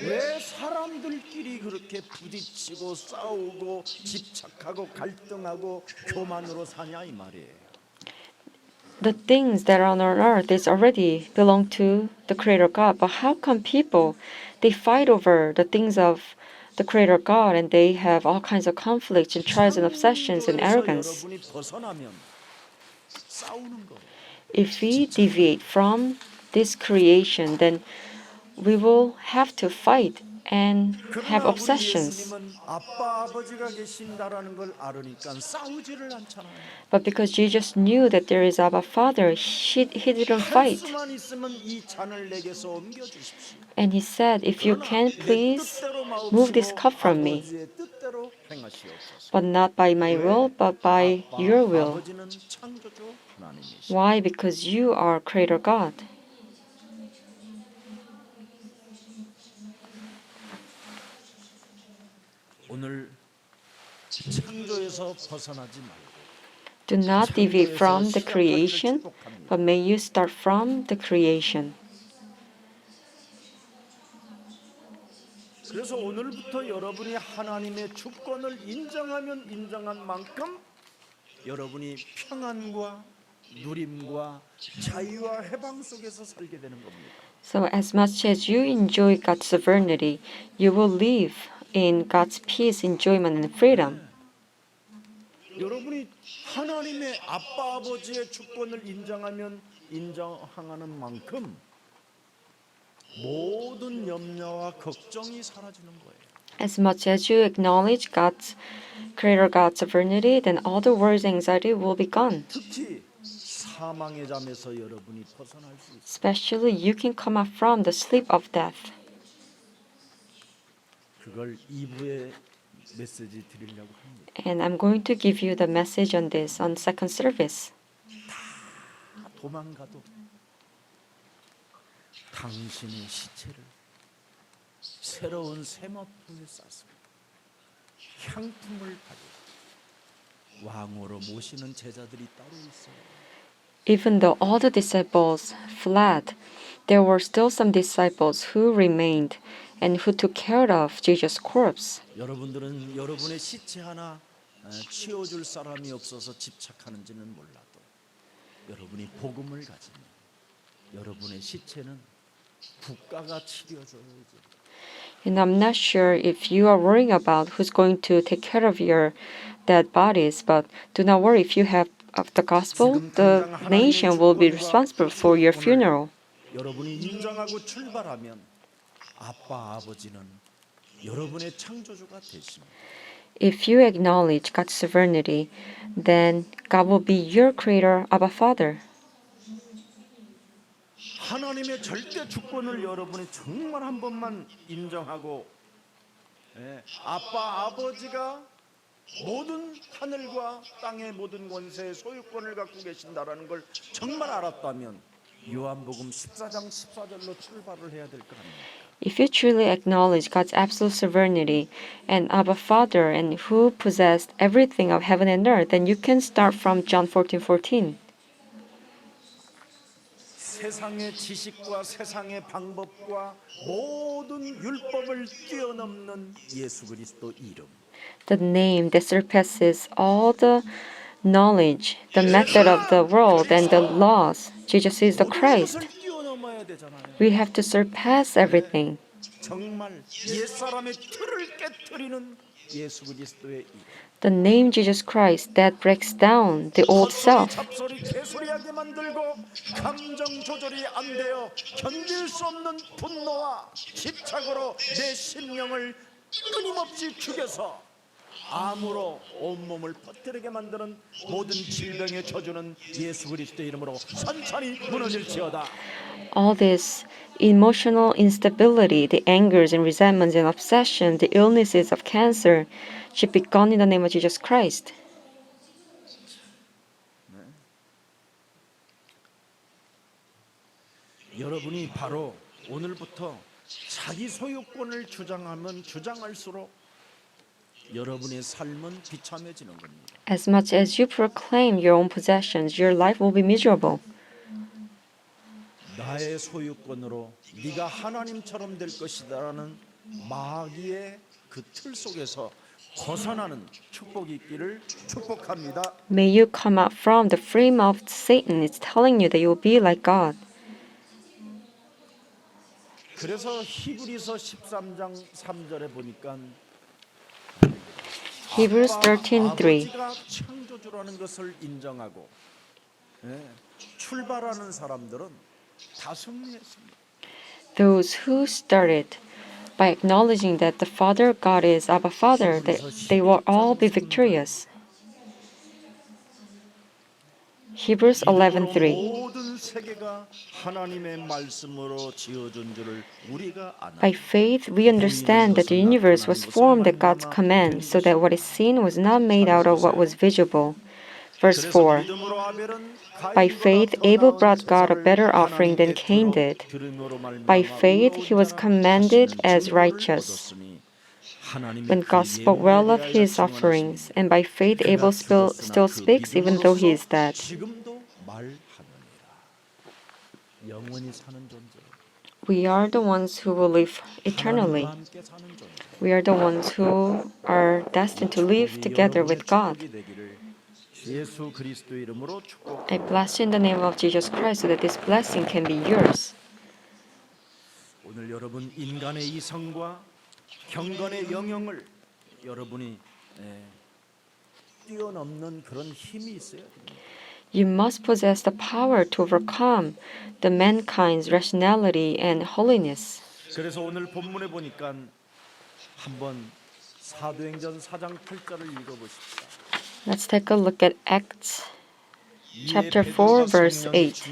왜 사람들끼리 그렇게 부딪히고 싸우고 집착하고 갈등하고 교만으로 사냐 이 말이에요. The things that are on earth is already belong to the Creator God, but how come people they fight over the things of the Creator God and they have all kinds of conflicts and trials and obsessions and 창조에서 arrogance? 여러분이 벗어나면 싸우는 거예요. If we deviate from this creation, then we will have to fight and have 그러나 우리 obsessions. 예수님은 아빠 아버지가 계신다라는 걸 알으니까 싸우지를 않잖아요. But because Jesus knew that there is Abba Father, he didn't 할 fight. 수만 있으면 이 잔을 내게서 옮겨 주십시오. And he said, if you can, please move this cup from me. 아버지의 뜻대로 행하시옵소서. But not by my will, but by your will. 아버지는 창조주 하나님이시죠. Why? Because you are Creator God. 오늘 창조에서 벗어나지 말고 Do not deviate from the creation, but may you start from the creation. 그래서 오늘부터 여러분이 하나님의 주권을 인정하면 인정한 만큼 여러분이 평안과 누림과 자유와 해방 속에서 살게 되는 겁니다. So as much as you enjoy God's sovereignty, you will live in God's peace, enjoyment, and freedom. 여러분이 하나님의 아빠 아버지의 주권을 인정하면 인정하는 만큼 모든 염려와 걱정이 사라지는 거예요. As much as you acknowledge God's Creator God's sovereignty, then all the worries and anxiety will be gone. 특히 사망의 잠에서 여러분이 벗어날 수 있어요. Especially you can come out from the sleep of death. 그걸 2부에 메시지 드리려고 합니다. And I'm going to give you the message on this on second service. 도망가도 당신의 시체를 새로운 세마포에 쌌습니다. 향품을 가지고 왕으로 모시는 제자들이 따로 있어요. Even though all the disciples fled, there were still some disciples who remained and who took care of Jesus' corpse. 여러분들은 여러분의 시체 하나 치워줄 사람이 없어서 집착하는지는 몰라도 여러분이 복음을 가지면 여러분의 시체는 국가가 치료줘야지. And I'm not sure if you are worrying about who's going to take care of your dead bodies, but do not worry if you have of the gospel, the nation will be responsible for your funeral. 여러분이 인정하고 출발하면 아빠 아버지는 여러분의 창조주가 되십니다. If you acknowledge God's sovereignty, then God will be your creator, Abba Father. 하나님의 절대 주권을 여러분이 정말 한 번만 인정하고 아빠 아버지가 모든 하늘과 땅의 모든 권세의 소유권을 갖고 계신다라는 걸 정말 알았다면 요한복음 14장 14절로 출발을 해야 될 거 아닙니까? If you truly acknowledge God's absolute sovereignty and Abba Father and who possessed everything of heaven and earth, then you can start from John 14:14. 세상의 지식과 세상의 방법과 모든 율법을 뛰어넘는 예수 그리스도 이름. The name that surpasses all the knowledge, the method of the world, and the laws. Jesus is the Christ. 모든 것을 뛰어넘어야 되잖아요. We have to surpass everything. 정말 옛사람의 틀을 깨트리는 예수 그리스도의 이름. The name Jesus Christ that breaks down the old self. 잡소리 개소리하게 만들고 감정 조절이 안 되어 견딜 수 없는 분노와 집착으로 내 심령을 끊임없이 죽여서 암으로 온몸을 퍼뜨리게 만드는 모든 질병의 저주는 예수 그리스도의 이름으로 천천히 무너질지어다. All this emotional instability, the angers and resentments and obsession, the illnesses of cancer should be gone in the name of Jesus Christ. 여러분이 바로 오늘부터 자기 소유권을 주장하면 주장할수록 여러분의 삶은 비참해지는 겁니다. As much as you proclaim your own possessions, your life will be miserable. 나의 소유권으로 네가 하나님처럼 될 것이다라는 마귀의 그 틀 속에서 벗어나는 축복이 있기를 축복합니다. May you come out from the frame of Satan. It's telling you that you will be like God. 그래서 히브리서 13장 3절에 보니까 Hebrews 아빠, 13:3. 아버지가 창조주라는 것을 인정하고 출발하는 사람들은 다 승리했습니다. Those who started by acknowledging that the Father God is Abba Father, that they will all be victorious. Hebrews 믿음으로 11:3. 모든 세계가 하나님의 말씀으로 지어준 줄을 우리가 아나. By faith, we understand that the universe was formed at God's command, so that what is seen was not made out of what was visible. Verse 4. By faith, Abel brought God a better offering than Cain did. By faith, he was commended as righteous when God spoke well of his offerings, and by faith, Abel still speaks even though he is dead. 지금도 말하느니라. 영원히 사는 존재. We are the ones who will live eternally. 하나님과 함께 사는 존재. We are the ones who are destined to live together with God. 축복이 되기를 예수 그리스도 이름으로 축복. I bless you in the name of Jesus Christ so that this blessing can be yours. 오늘 여러분 인간의 이성과 경건의 영역을 여러분이 뛰어넘는 그런 힘이 있어야 됩니다. You must possess the power to overcome the mankind's rationality and holiness. 그래서 오늘 본문에 보니까 한번 사도행전 4장 8절을 읽어보십시다. Let's take a look at Acts chapter 4 verse 8.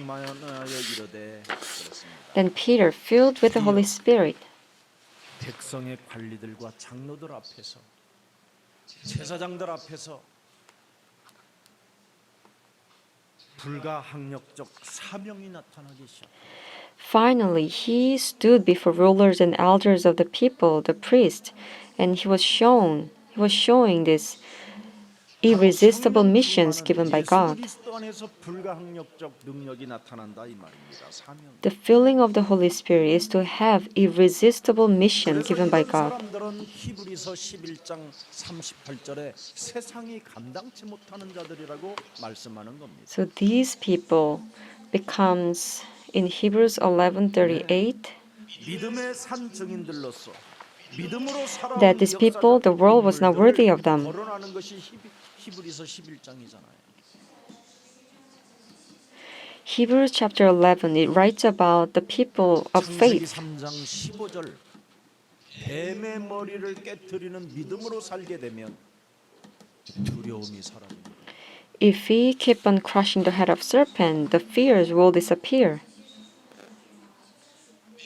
Then Peter, filled with the Holy Spirit, 백성의 관리들과 장로들 앞에서 제사장들 앞에서 불가항력적 사명이 나타나기 시작. finally he stood before rulers and elders of the people, the priests, and he was showing this irresistible missions given by God. The filling of the Holy Spirit is to have irresistible mission given by God. 히브리서 11장 38절에 세상이 감당치 못하는 자들이라고 말씀하는 겁니다. So these people becomes in Hebrews 11:38 믿음의 산 증인들로서 믿음으로 살아온 that these people, the world was not worthy of them. 거론하는 것이 히브리서 11장이잖아요. Hebrews chapter 11, it writes about the people of 창세기 faith. 3장 15절 뱀의 머리를 깨트리는 믿음으로 살게 되면 두려움이 사라집니다. If we keep on crushing the head of serpent, the fears will disappear.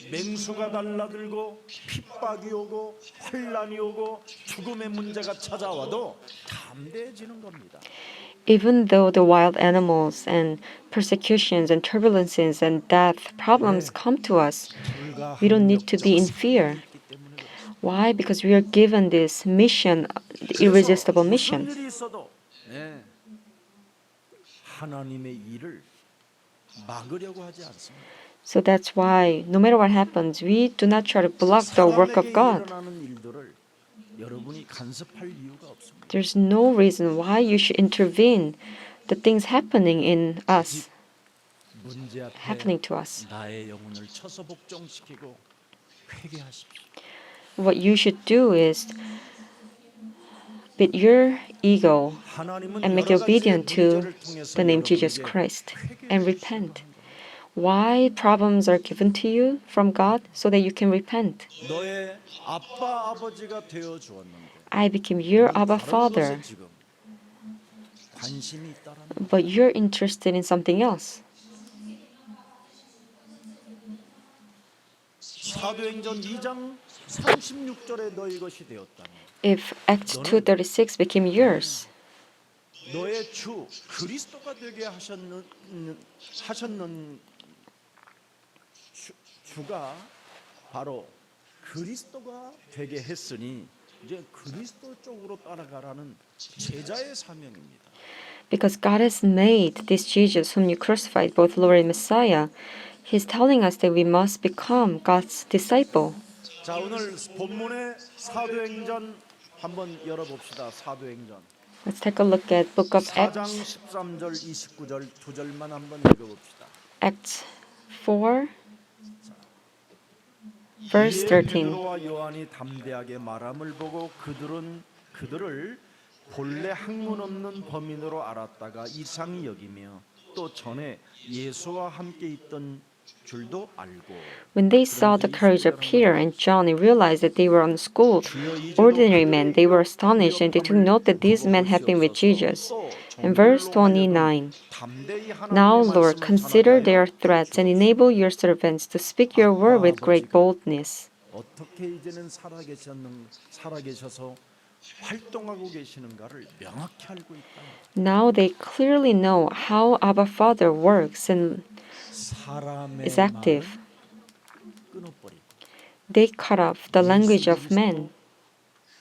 맹수가 달라들고 핍박이 오고 환란이 오고 죽음의 문제가 찾아와도 담대해지는 겁니다. Even though the wild animals and persecutions and turbulences and death problems come to us, we don't need to be in fear. Why? Because we are given this mission, the irresistible mission. 무슨 일이 있어도 하나님의 일을 막으려고 하지 않습니다. So that's why, no matter what happens, we do not try to block the work of God. 일어나는 일들을 여러분이 간섭할 이유가 없습니다. There's no reason why you should intervene the things happening in us, 문제 앞에 happening to us. 나의 영혼을 쳐서 복종시키고 회개하십시오. What you should do is beat your ego 하나님은 and make 여러 가지의 obedient to 문제를 통해서 the name Jesus 여러분에게 Christ 회개를 and repent. Why problems are given to you from God? So that you can repent. 너의 아빠 아버지가 되어 주었는데 I became your Abba 다른 Father, 것에 지금 관심이 있다라는 but you're interested in something else. 사도행전 2장 36절에 너희 것이 되었다니 If Acts 2:36 became yours, 너의 주 그리스도가 되게 하셨는 주가 바로 그리스도가 되게 했으니 이제 그리스도 쪽으로 따라가라는 제자의 사명입니다. Because God has made this Jesus whom you crucified, both Lord and Messiah, He's telling us that we must become God's disciple. 자, 오늘 본문의 사도행전 한번 열어봅시다. 사도행전 Let's take a look at Book of 4장 Acts, 13절 29절 두 절만 한번 읽어봅시다. Acts 4, verse 이에 13. 베드로와 요한이 담대하게 말함을 보고 그들을 본래 학문 없는 범인으로 알았다가 이상히 여기며 또 전에 예수와 함께 있던 줄도 알고 When they saw the courage of Peter and John and realized that they were unschooled, ordinary men, they were astonished and they took note that these men had been with Jesus. And verse 29. Now, Lord, consider their threats and enable your servants to speak your word with great boldness. 어떻게 이제는 살아계셔서 활동하고 계시는가를 명확히 알고 있다. Now they clearly know how Abba Father works and 사람의 is active. 말은 끊어버리고 They cut off the language of men.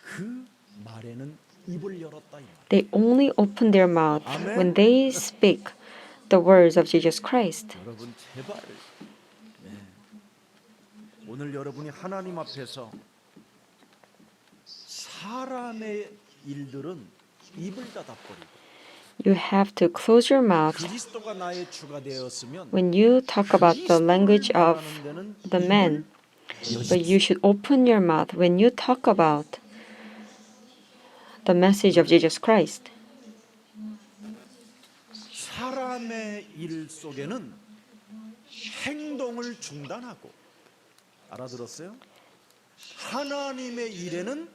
그 말에는 입을 열었다 이 말. They only open their mouth when they speak the words of Jesus Christ. 여러분 제발 네. 오늘 여러분이 하나님 앞에서 사람의 일들은 입을 닫아버리고 You have to close your mouth 그리스도가 나의 주가 되었으면 when you talk about the language of 말하는 데는 the man, but you should open your mouth when you talk about the message of Jesus Christ. 사람의 일 속에는 행동을 중단하고 알아들었어요? 하나님의 일에는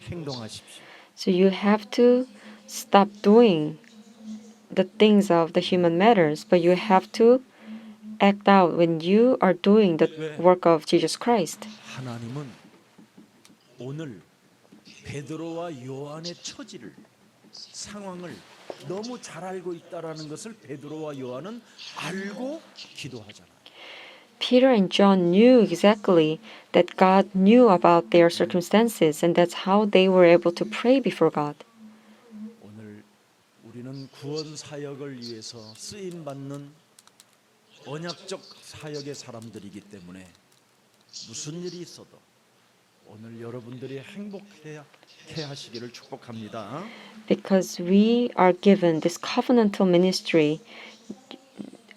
행동하십시오. So you have to stop doing the things of the human matters, but you have to act out when you are doing the work of Jesus Christ. 하나님은 오늘 베드로와 요한의 처지를 상황을 너무 잘 알고 있다라는 것을 베드로와 요한은 알고 기도하잖아요. Peter and John knew exactly that God knew about their circumstances, and that's how they were able to pray before God. 오늘 우리는 구원 사역을 위해서 쓰임 받는 언약적 사역의 사람들이기 때문에 무슨 일이 있어도 오늘 여러분들이 행복해 하시기를 축복합니다. Because we are given this covenantal ministry,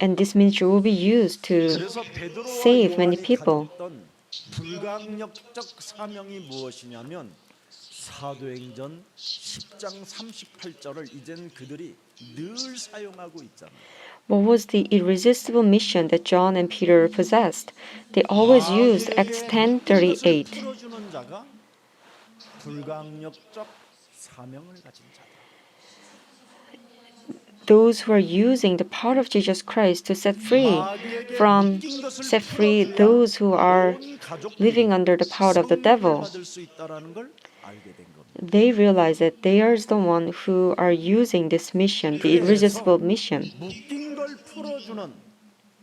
and this ministry will be used to 그래서 베드로와 save many 요한이 people. 가졌던 불강력적 사명이 무엇이냐면 사도행전 10장 38절을 이젠 그들이 늘 사용하고 있잖아요. What was the irresistible mission that John and Peter possessed? They always used Acts 10:38. 풀어주는 자가 불강력적 사명을 가진 자다. Those who are using the power of Jesus Christ to set free those who are living under the power of the devil. They realize that they are the one who are using this mission, the irresistible mission. 묶인 걸 풀어주는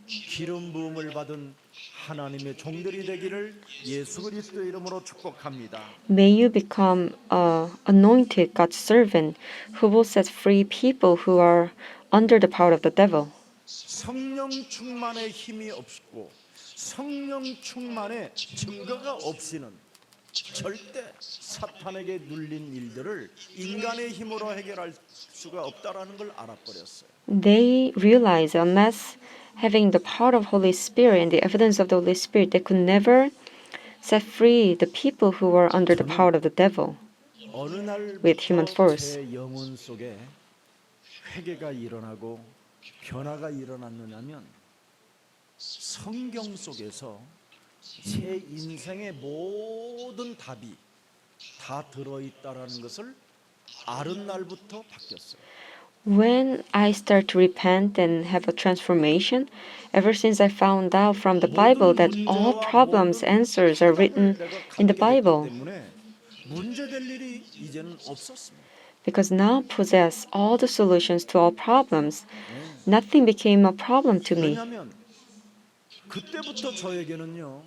기름 부음을 받은 하나님의 종들이 되기를 예수 그리스도의 이름으로 축복합니다. May you become anointed God's servant who will set free people who are under the power of the devil. 성령 충만의 힘이 없고 성령 충만의 증거가 없이는 절대 사탄에게 눌린 일들을 인간의 힘으로 해결할 수가 없다라는 걸 알아버렸어요. They realize unless having the power of Holy Spirit and the evidence of the Holy Spirit, they could never set free the people who were under the power of the devil with human force. 제 영혼 속에 회개가 일어나고 변화가 일어났느냐면 성경 속에서 제 인생의 모든 답이 다 들어있다라는 것을 아는 날부터 바뀌었어요. When I start to repent and have a transformation, ever since I found out from the Bible that all problems' answers are written in the Bible, 문제될 일이 이제는 없었습니다. because now possess all the solutions to all problems, nothing became a problem to me. 왜냐하면 그때부터 저에게는요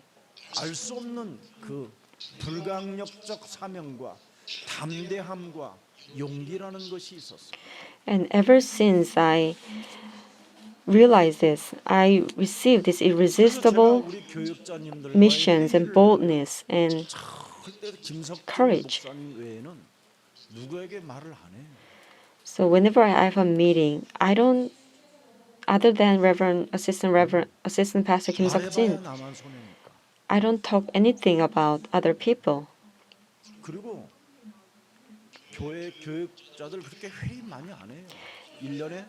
알 수 없는 그 불강력적 사명과 담대함과 용기라는 것이 있었어. And ever since I realized this, I received this 그래서 제가 irresistible 우리 교육자님들과의 missions and 회의를 boldness and 절대 김석진 courage. 목사님 외에는 누구에게 말을 안 해요. So whenever I have a meeting, I don't, other than Assistant Pastor Kim 말해봐야 Seok-jin, 나만 손해니까. I don't talk anything about other people. 그리고 교회 교육자들 그렇게 회의 많이 안 해요. 1년에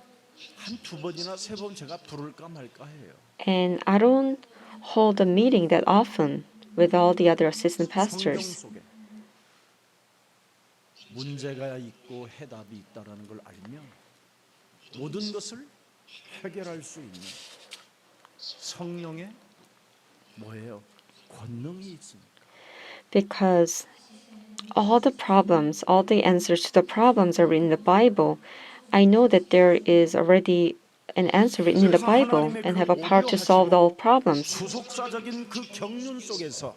한 두 번이나 세 번 제가 부를까 말까 해요. And I don't hold a meeting that often with all the other assistant 성경 pastors. 속에 문제가 있고 해답이 있다라는 걸 알면 모든 것을 해결할 수 있는 성령의 뭐예요? 권능이 있습니다. Because all the problems, all the answers to the problems are in the Bible. I know that there is already an answer written in the Bible and have a power to solve all problems. 구속사적인 그 경륜 속에서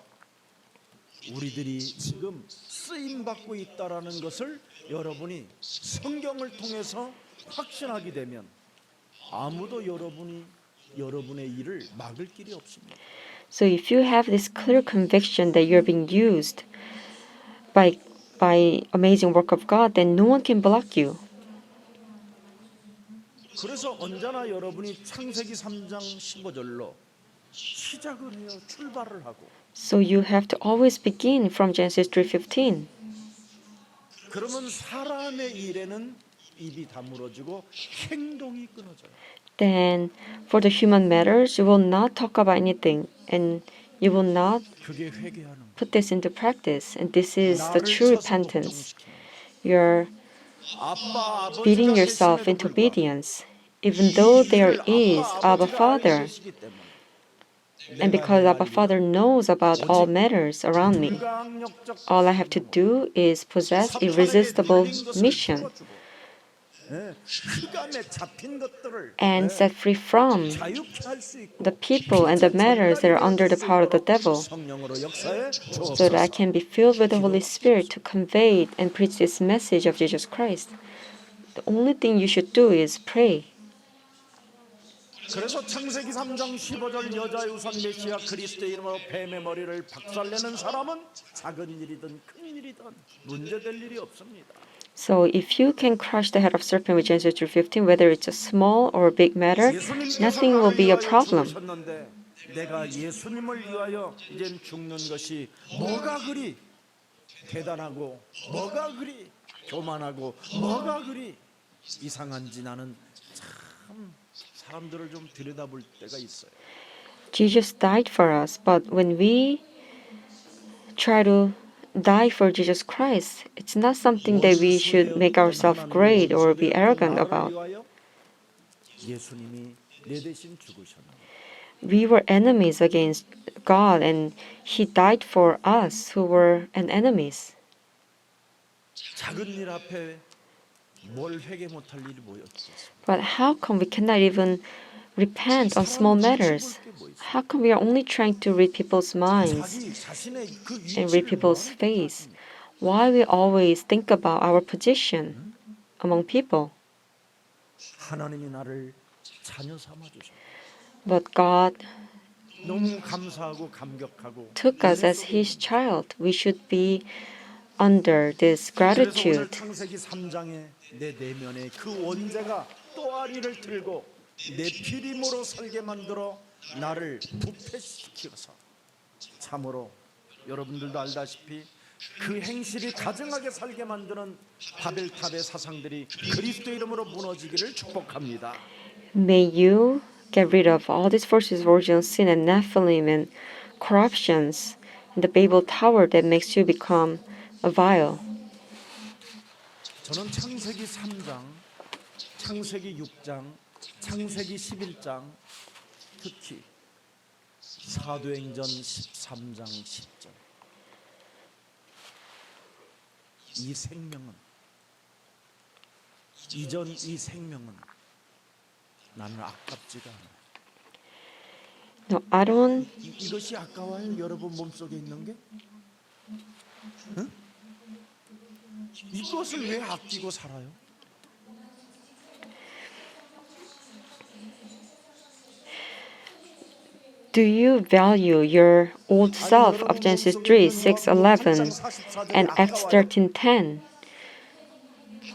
우리들이 지금 쓰임 받고 있다라는 것을 여러분이 성경을 통해서 확신하게 되면 아무도 여러분의 일을 막을 길이 없습니다. So if you have this clear conviction that you're being used by amazing work of God, then no one can block you. 그래서 언제나 여러분이 창세기 3장 15절로 시작을 해요. 출발을 하고. So you have to always begin from Genesis 3:15. 그러면 사람의 일에는 입이 다물어지고 행동이 끊어져요. Then for the human matters, you will not talk about anything and you will not 그게 회개하는 거예요. put this into practice. And this is the 나를 true 쳐서 repentance. 복종시키는 거예요. You're 아빠, 아버지가 beating yourself 계심에도 into 불구하고 obedience, even though 이 there 일을 is 아빠, Abba 아버지가 알고 Father. 계시기 때문에 And because 내가 해야 Abba 할 Father knows about all matters around me, 불가항력적 all I have to do is possess 사탄에게 irresistible 눌린 것을 mission 풀어주고, 예, 흑암에 잡힌 것들을 and 예, set free from 자유케 할 수 있고 the people and the matters that are under the power of the devil, 성령으로 역사에 so that I 주옵소서. can be filled with the Holy Spirit to convey and preach this message of Jesus Christ. The only thing you should do is pray. 그래서 창세기 3장 15절 여자의 우선 메시아 그리스도의 이름으로 뱀의 머리를 박살내는 사람은 작은 일이든 큰 일이든 문제될 일이 없습니다. So if you can crush the head of serpent with Genesis 3:15, whether it's a small or a big matter, 예수님께서 nothing will 나를 be a 위하여 problem. 죽으셨는데 내가 예수님을 위하여 이젠 죽는 것이 뭐가 그리 대단하고 뭐가 그리 교만하고 뭐가 그리 이상한지 나는 참 사람들을 좀 들여다볼 때가 있어요. Jesus died for us, but when we try to die for Jesus Christ, it's not something that we should make ourselves great or be arrogant about. 예수님이 내 대신 죽으셨는데 We were enemies against God, and He died for us who were an enemies. 작은 일 앞에 뭘 회개 못할 일이 뭐였겠어요? But how come we cannot even repent on small matters? How come we are only trying to read people's minds 자기 자신의 그 and read 위치를 people's 명확히 face? 아십니까? Why we always think about our position among people? 하나님이 나를 자녀 삼아 주셨. But God 너무 감사하고 감격하고 took us as His child. We should be under this 그래서 오늘 gratitude. 창세기 3장에 내 내면에 그 원죄가 또아리를 들고 내 피림으로 살게 만들어 나를 부패시켜서 참으로 여러분들도 알다시피 그 행실이 가증하게 살게 만드는 바벨탑의 사상들이 그리스도 이름으로 무너지기를 축복합니다. May you get rid of all these forces of original sin and Nephilim and corruptions in the Babel Tower that makes you become a vile. 저는 창세기 3장, 창세기 6장, 창세기 11장, 특히 사도행전 13장 10절 이 생명은 이전 이 생명은 나는 아깝지가 않아요. No, I don't. 이것이 아까워요? 여러분 몸속에 있는 게? 응? 이것을 왜 아끼고 살아요? Do you value your old self of Genesis 3, 6, 11 and Acts 13, 10?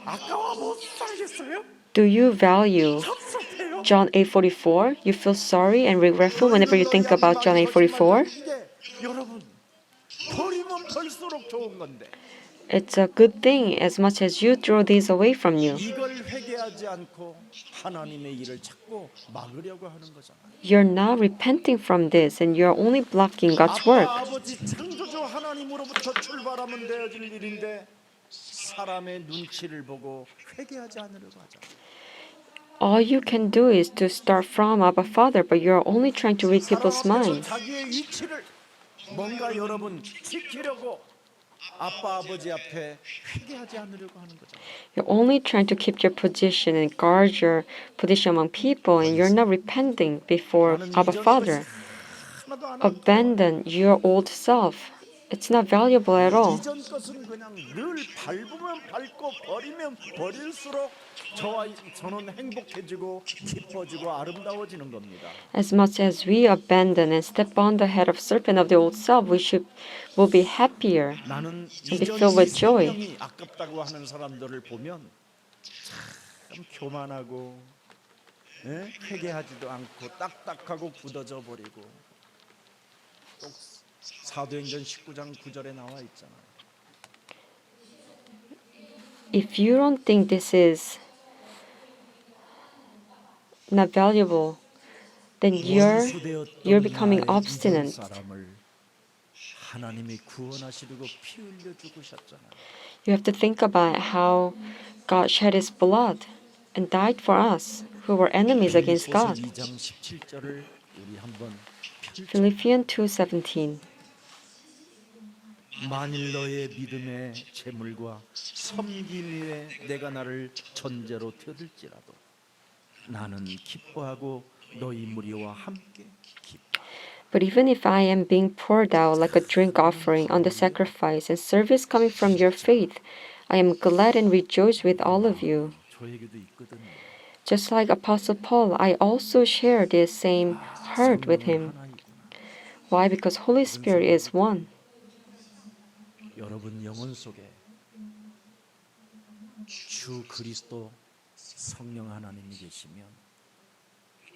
아까워 못 살겠어요? Do you value 섭섭해요? John 8:44? You feel sorry and regretful whenever you think about John 8:44? 이게 여러분 버리면 벌수록 좋은 건데 It's a good thing as much as you throw these away from you. 이걸 회개하지 않고 하나님의 일을 자꾸 막으려고 하는 거잖아요. You're not repenting from this and you're only blocking God's work. 아빠 아버지 창조주 하나님으로부터 출발하면 되어질 일인데 사람의 눈치를 보고 회개하지 않으려고 하잖아요. All you can do is to start from Abba Father, but you're only trying to read people's 사람 앞에서 minds. 자기의 위치를 뭔가 여러분 지키려고 아빠 아버지 앞에 회개하지 않으려고 하는 거잖아요. You're only trying to keep your position and guard your position among people, and you're not repenting before 나는 Abba 이전 Father. 것이 하나도 안 Abandon your old self. It's not valuable at all. 이전 것은 그냥 늘 밟으면 밟고 버리면 버릴수록 저는 행복해지고 기뻐지고 아름다워지는 겁니다. As much as we abandon and step on the head of serpent of the old self, will be happier. 나는 be 이전 filled with joy. 생명이 아깝다고 하는 사람들을 보면 참 교만하고 회개하지도 않고 딱딱하고 굳어져 버리고 또 사도행전 19장 9절에 나와 있잖아요. If you don't think this is not valuable, then you're becoming obstinate. 사람을 하나님이 구원하시려고 피 흘려 죽으셨잖아요. You have to think about how God shed His blood and died for us, who were enemies against God. 2장 17절을 우리 한번 Philippians 2:17. 만일 너의 믿음의 재물과 섬김에 내가 나를 전제로 드릴지라도 나는 기뻐하고 너희 무리와 함께 기뻐. But even if I am being poured out like a drink offering on the sacrifice and service coming from your faith, I am glad and rejoice with all of you. 저에게도 있거든요. Just like Apostle Paul, I also share this same heart with him. Why? Because Holy Spirit is one. 여러분 영혼 속에 주 그리스도 성령 하나님이 계시면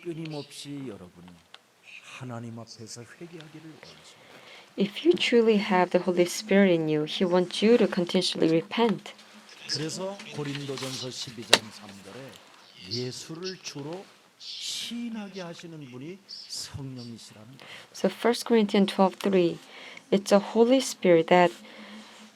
끊임없이 여러분이 하나님 앞에서 회개하기를 원하십니다. If you truly have the Holy Spirit in you, He wants you to continuously repent. 그래서 고린도전서 12장 3절에 예수를 주로 시인하게 하시는 분이 성령이시라는 거예요. So 1 Corinthians 12:3, it's a Holy Spirit that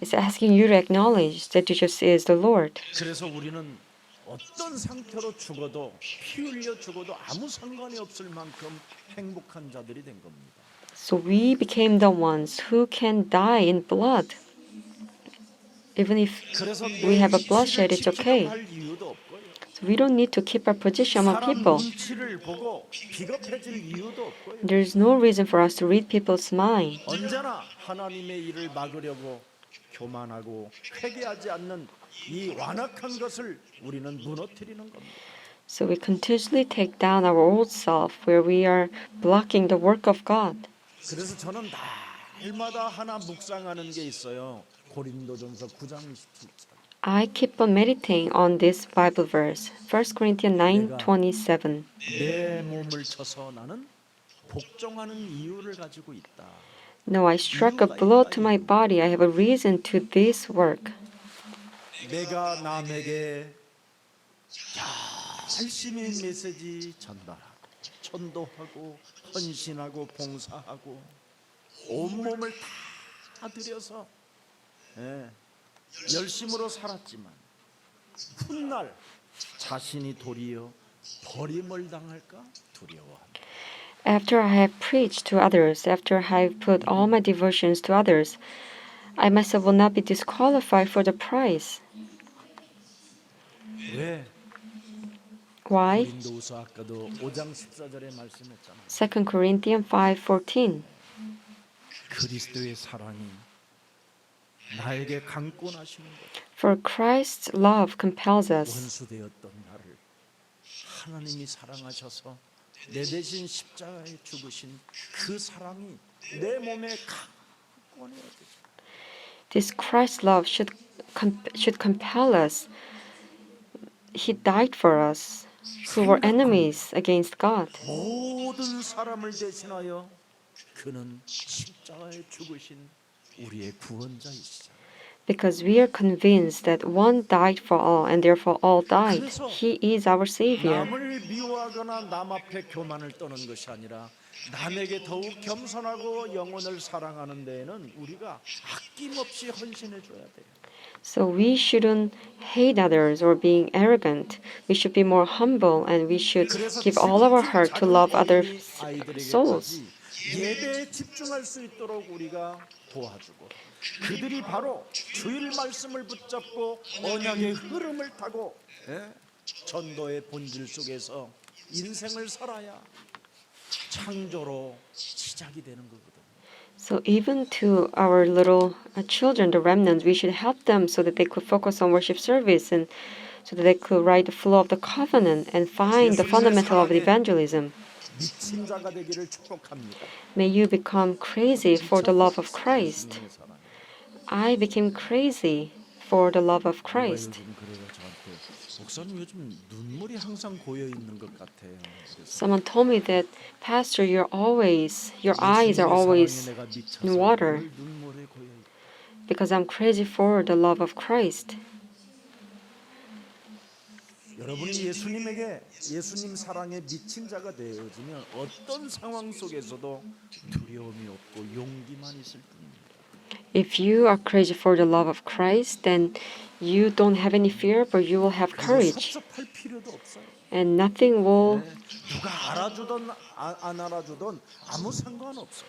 is asking you to acknowledge that Jesus is the Lord. 그래서 우리는 어떤 상태로 죽어도 피 흘려 죽어도 아무 상관이 없을 만큼 행복한 자들이 된 겁니다. So we became the ones who can die in blood. Even if 그래서 we have a bloodshed, it's okay. 할 이유도 없고요. So we don't need to keep our position among 사람 people. 눈치를 보고 비겁해질 이유도 없고요. There's no reason for us to read people's mind. 언제나 하나님의 일을 막으려고 교만하고 회개하지 않는 이 완악한 것을 우리는 무너뜨리는 겁니다. So we continuously take down our old self where we are blocking the work of God. 그래서 저는 날마다 하나 묵상하는 게 있어요. 고린도전서 9장 27절. I keep on meditating on this Bible verse, 1 Corinthians 9:27. 내 몸을 쳐서 나는 복종하는 이유를 가지고 있다. No, I struck a blow to my body. I have a reason to this work. 내가 남에게 열심히 메시지 전달하고 전도하고 헌신하고 봉사하고 온몸을 다 들여서 열심으로 살았지만 훗날 자신이 도리어 버림을 당할까 두려워한다. After I have preached to others, after I have put all my devotions to others, I myself will not be disqualified for the prize. 왜? Why? 고린도후서 아까도 5장 14절에 말씀했잖아요. 2 Corinthians 5:14. 그리스도의 사랑이 나에게 강권하시는 것. For Christ's love compels us. 원수되었던 나를 하나님이 사랑하셔서 내 대신 십자가에 죽으신 그 사랑이 내 몸에 강권해야 되죠. This Christ's love should compel us. He died for us, who were enemies against God. 모든 사람을 대신하여 그는 십자가에 죽으신 우리의 구원자이시죠. Because we are convinced that one died for all, and therefore all died. He is our Savior. 남을 미워하거나 남 앞에 교만을 떠는 것이 아니라 남에게 더욱 겸손하고 영혼을 사랑하는 데에는 우리가 아낌없이 헌신해 줘야 돼요. So we shouldn't hate others or being arrogant. We should be more humble, and we should give all of our heart to love other souls. 예배에 집중할 수 있도록 우리가 도와주고 그들이 바로 주일 말씀을 붙잡고 언약의 흐름을 타고 전도의 본질 속에서 인생을 살아야 창조로 시작이 되는 거거든요. So even to our little children, the remnants, we should help them so that they could focus on worship service and so that they could write the flow of the covenant and find the fundamental of evangelism. 미친 자가 되기를 축복합니다. May you become crazy for the love of Christ. I became crazy for the love of Christ. 요즘 그래요 저한테 목사님 요즘 눈물이 항상 고여 있는 것 같아요. Someone told me that, Pastor, your eyes are always in water 눈물에 고여 있다. because I'm crazy for the love of Christ. 여러분이 예수님 사랑에 미친 자가 되어지면 어떤 상황 속에서도 두려움이 없고 용기만 있을 뿐입니다. If you are crazy for the love of Christ, then you don't have any fear, but you will have courage, 섭섭할 필요도 없어요. and nothing will, 누가 알아주던 안 알아주던 아무 상관없어요.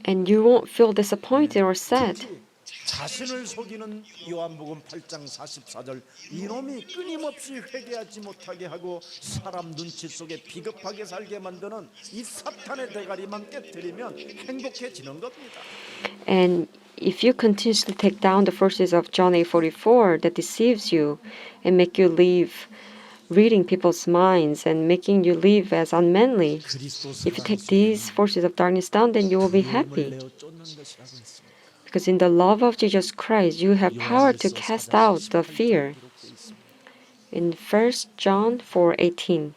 and you won't feel disappointed or sad. 특히 자신을 속이는 요한복음 8장 44절 이놈이 끊임없이 회개하지 못하게 하고 사람 눈치 속에 비겁하게 살게 만드는 이 사탄의 대가리만 깨뜨리면 행복해지는 겁니다. And if you continuously take down the verses of John 8:44 that deceives you and make you live reading people's minds and making you live as unmanly, if you take these forces of darkness down, then you will be happy. 내어 쫓는 것이라고 했습니다. Because in the love of Jesus Christ, you have power to cast out the fear. In 1 John 4:18.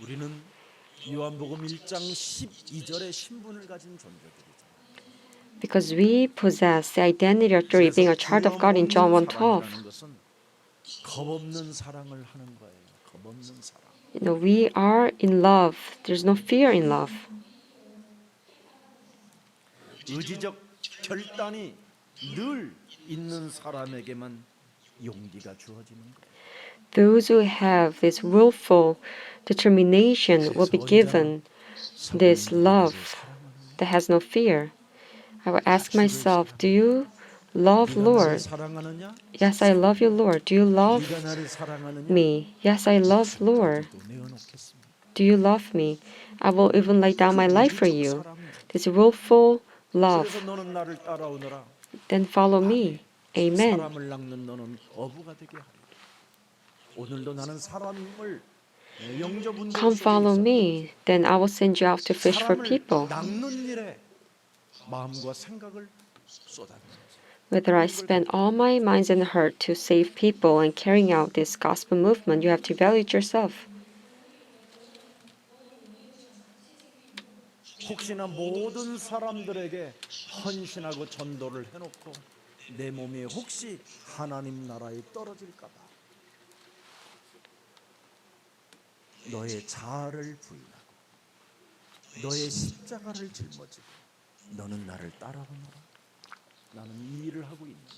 우리는 요한복음 1장 12절의 신분을 가진 존재들이죠. Because we possess the identity of being a child of God in John 1:12. 겁 없는 사랑을 하는 거예요. 겁 없는 사랑. We are in love. There's no fear in love. 의지적 결단이 늘 있는 사람에게만 용기가 주어지는 거예요. Those who have this willful determination will be given this love that has no fear. I will ask myself, do you love Lord? 사랑하느냐? Yes, I love you, Lord. Do you love 네가 나를 사랑하느냐? me? Yes, I love Lord. 내어놓겠습니다. Do you love me? I will even lay down my life for you. This willful love. 그래서 너는 나를 따라오너라. Then follow me. Amen. 사람을 낚는 너는 어부가 되게 하리. 오늘도 나는 사람을 영접 운동 Come follow 속에 me. Then I will send you out to fish for 사람을 people. 낚는 일에 마음과 생각을 쏟아내는 Whether I spend all my minds and heart to save people and carrying out this gospel movement, you have to evaluate yourself. 혹시나 모든 사람들에게 헌신하고 전도를 해놓고 내 몸이 혹시 하나님 나라에 떨어질까 봐 너의 자아를 부인하고 너의 십자가를 짊어지고 너는 나를 따라오너라. 나는 이 일을 하고 있는지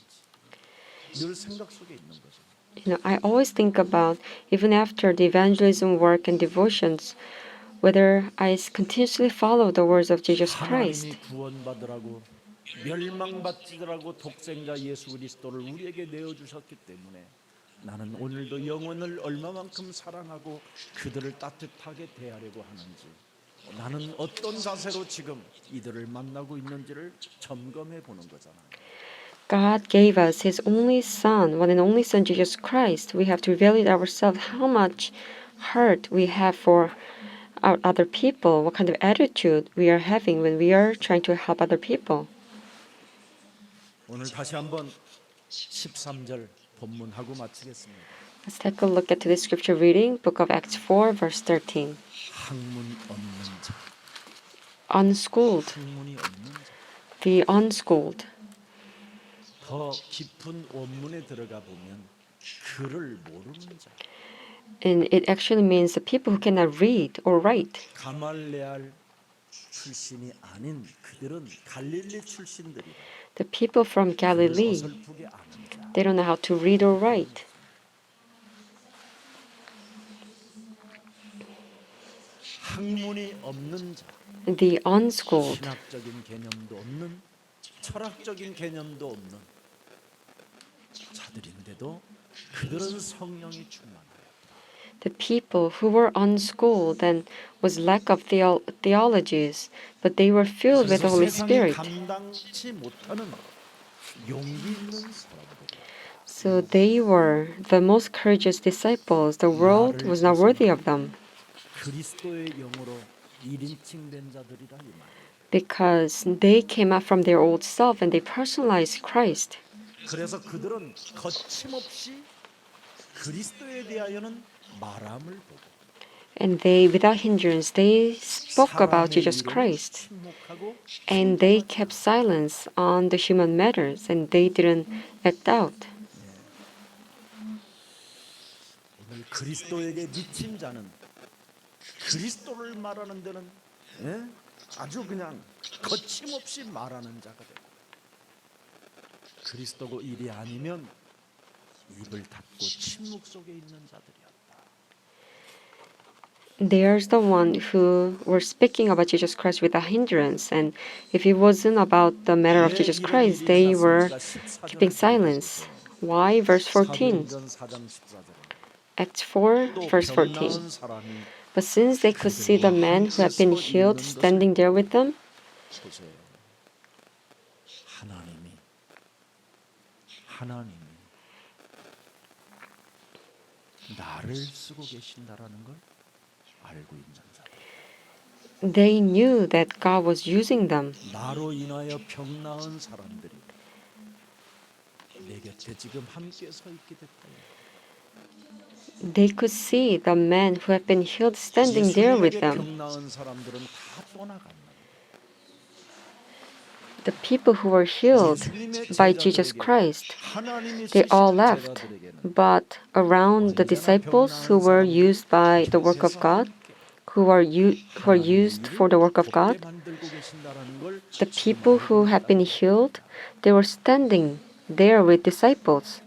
늘 생각 속에 있는 거죠. I always think about, even after the evangelism work and devotions, whether I continuously follow the words of Jesus Christ. 하나님이 구원받으라고 멸망받지라고 독생자 예수 그리스도를 우리에게 내어주셨기 때문에 나는 오늘도 영혼을 얼마만큼 사랑하고 그들을 따뜻하게 대하려고 하는지 나는 어떤 자세로 지금 이들을 만나고 있는지를 점검해 보는 거잖아요. God gave us His only Son, one and only Son, Jesus Christ. We have to evaluate ourselves how much heart we have for our other people, what kind of attitude we are having when we are trying to help other people. 오늘 다시 한번 13절 본문하고 마치겠습니다. Let's take a look at the scripture reading, Book of Acts 4, verse 13. 학문 없는 자, Unschooled, 학문이 없는 자. the unschooled. 더 깊은 원문에 들어가 보면 글을 모르는 자, And it actually means the people who cannot read or write. 가말레알 출신이 아닌 그들은 갈릴리 출신들이라. The people from 글을 Galilee, 어설프게 아는 자. they don't know how to read or write. 학문이 없는 자, The unschooled, 신학적인 개념도 없는, 철학적인 개념도 없는 자들인데도 그들은 성령이 충만하여 the people who were unschooled and was lack of theologies, but they were filled with the Holy 세상이 Spirit. 감당치 못하는 용기 있는 사람들. So they were the most courageous disciples. The world was not worthy of them 그리스도의 영으로 1인칭된 자들이라 이 말. because they came out from their old self and they personalized Christ. 그래서 그들은 거침없이 그리스도에 대하여는 말함을 보고 And they, without hindrance, they spoke about Jesus Christ. 침묵하고 And they kept silence on the human matters and they didn't act out. 오늘 그리스도에게 미친 자는 그리스도를 말하는 데는 아주 그냥 거침없이 말하는 자가 되고 그리스도고 일이 아니면 입을 닫고 침묵 속에 있는 자들이었다. There's the one who were speaking about Jesus Christ without hindrance, and if it wasn't about the matter of Jesus Christ, they were keeping silence. Why? Verse 14, 사도행전 4장 14절. Acts 4, 또 verse 병 14. 나은 사람이 But since they could see the man who had been healed standing there with them, 보세요. 하나님이 나를 쓰고 계신다라는 걸 알고 있는 자. they knew that God was using them. 나로 인하여 병 나은 사람들이 내 곁에 지금 함께 서 있게 됐다. They could see the man who had been healed standing there with them. 병 나은 사람들은 다 떠나갔나. The people who were healed by Jesus Christ, they all left. But around the disciples who were used by the work of God, who are used for the work of God, the people who had been healed, they were standing there with disciples.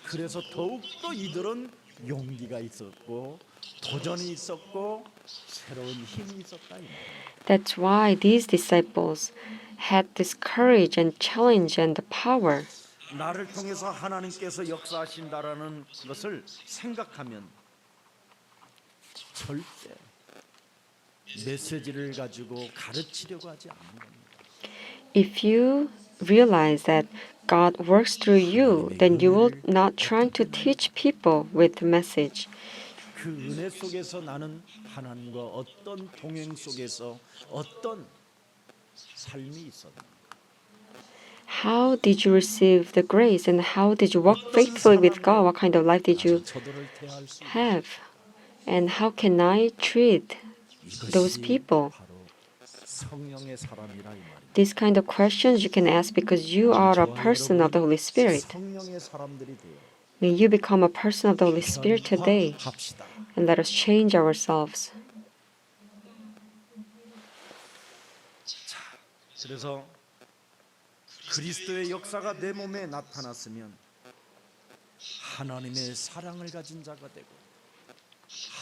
그래서 더욱더 이들은 용기가 있었고 도전이 있었고 새로운 힘이 있었다. That's why these disciples had this courage and challenge and the power. 나를 통해서 하나님께서 역사하신다라는 것을 생각하면 절대 메시지를 가지고 가르치려고 하지 않는 겁니다. If you realize that God works through you, then you will not try to teach people with the message. 그 은혜 속에서 나는 하나님과 어떤 동행 속에서 어떤 삶이 있었나? How did you receive the grace and how did you walk faithfully with God? What kind of life did you 저들을 대할 수 have? And how can I treat those 이것이 people? 바로 성령의 사람이라 이 말이에요. These kind of questions you can ask because you are a person of the Holy Spirit. 성령의 사람들이 돼요. May you become a person of the Holy Spirit today 합시다. and let us change ourselves. 그래서 그리스도의 역사가 내 몸에 나타났으면 하나님의 사랑을 가진 자가 되고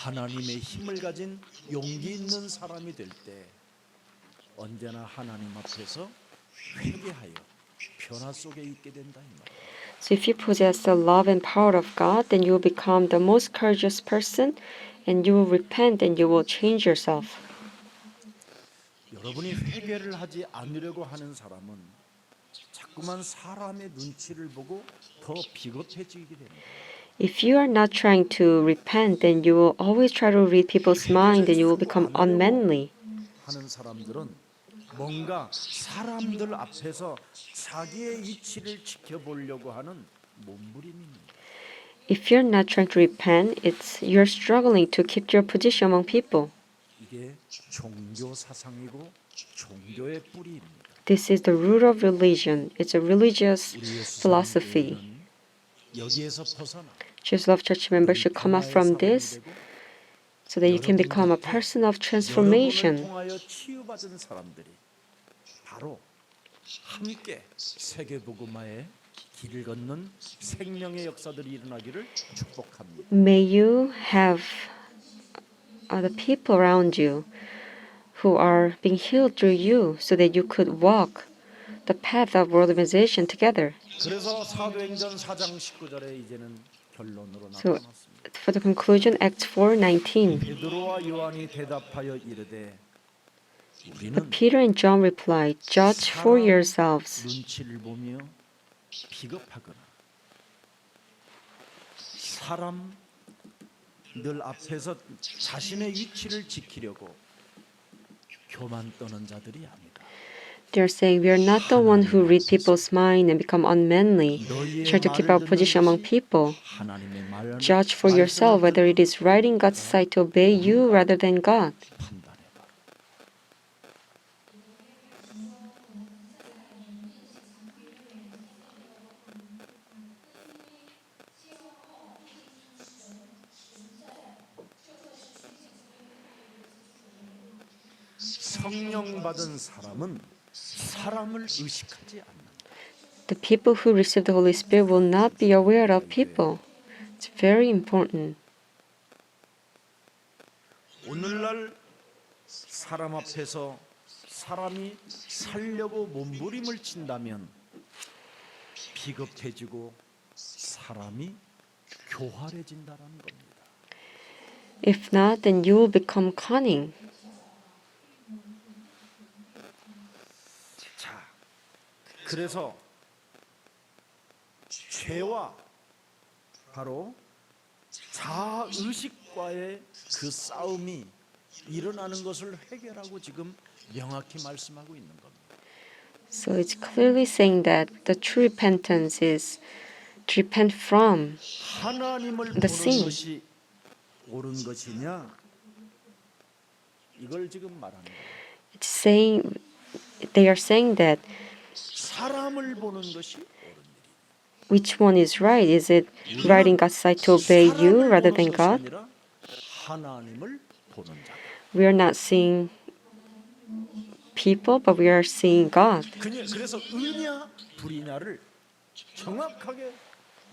하나님의 힘을 가진 용기 있는 사람이 될 때 언제나 하나님 앞에서 회개하여 변화 속에 있게 된다 이 말이에요. So if you possess the love and power of God, then you will become the most courageous person and you will repent and you will change yourself. 여러분이 회개를 하지 않으려고 하는 사람은 자꾸만 사람의 눈치를 보고 더 비겁해지게 됩니다. If you are not trying to repent, then you will always try to read people's mind and you will become unmanly. 하는 사람들은 뭔가 사람들 앞에서 자기의 위치를 지켜보려고 하는 몸부림입니다. If you're not trying to repent, it's you're struggling to keep your position among people. 이게 종교 사상이고 종교의 뿌리입니다. This is the root of religion. It's a religious 우리 예수 philosophy. 사랑교회는 여기에서 벗어나 Jesus Love Church members should come out from this so that you can become a person of 여러분을 transformation. 통하여 치유받은 사람들이 바로 함께 세계복음화의 길을 걷는 생명의 역사들이 일어나기를 축복합니다. May you have the people around you who are being healed through you so that you could walk the path of world organization together. 그래서 사도행전 4장 19절에 이제는 결론으로 So, 나타났습니다. for the conclusion, Acts 4:19. 베드로와 요한이 대답하여 이르되 But 우리는 Peter and John replied, "Judge for yourselves. 눈치를 보며 비겁하거나 사람들 앞에서 자신의 위치를 지키려고 교만 떠는 자들이 아니다. They're saying we are not the one who read people's mind and become unmanly, try to keep our position among people. 하나님의 말 Judge for yourself whether it is right in God's sight to obey you rather than God." 판단해봐. 성령 받은 사람은 사람을 의식하지 않는다. The people who receive the Holy Spirit will not be aware of people. It's very important. 오늘날 사람 앞에서 사람이 살려고 몸부림을 친다면 비겁해지고 사람이 교활해진다는 겁니다. If not, then you will become cunning. 자, 그래서 죄와 바로 자의식과의 그 싸움이 일어나는 것을 해결하고 지금 명확히 말씀하고 있는 겁니다. So it's clearly saying that the true repentance is to repent from 하나님을 the 보는 sin. 것이 옳은 것이냐? 이걸 지금 말하는 거예요. It's saying they are saying that 사람을 보는 것이 옳은 일이에요. which one is right? Is it right in God's sight to obey you 사람을 rather 보는 than 것이 God? 아니라 하나님을 보는 자. We are not seeing people, but we are seeing God. 그래서 의냐 불이냐를 정확하게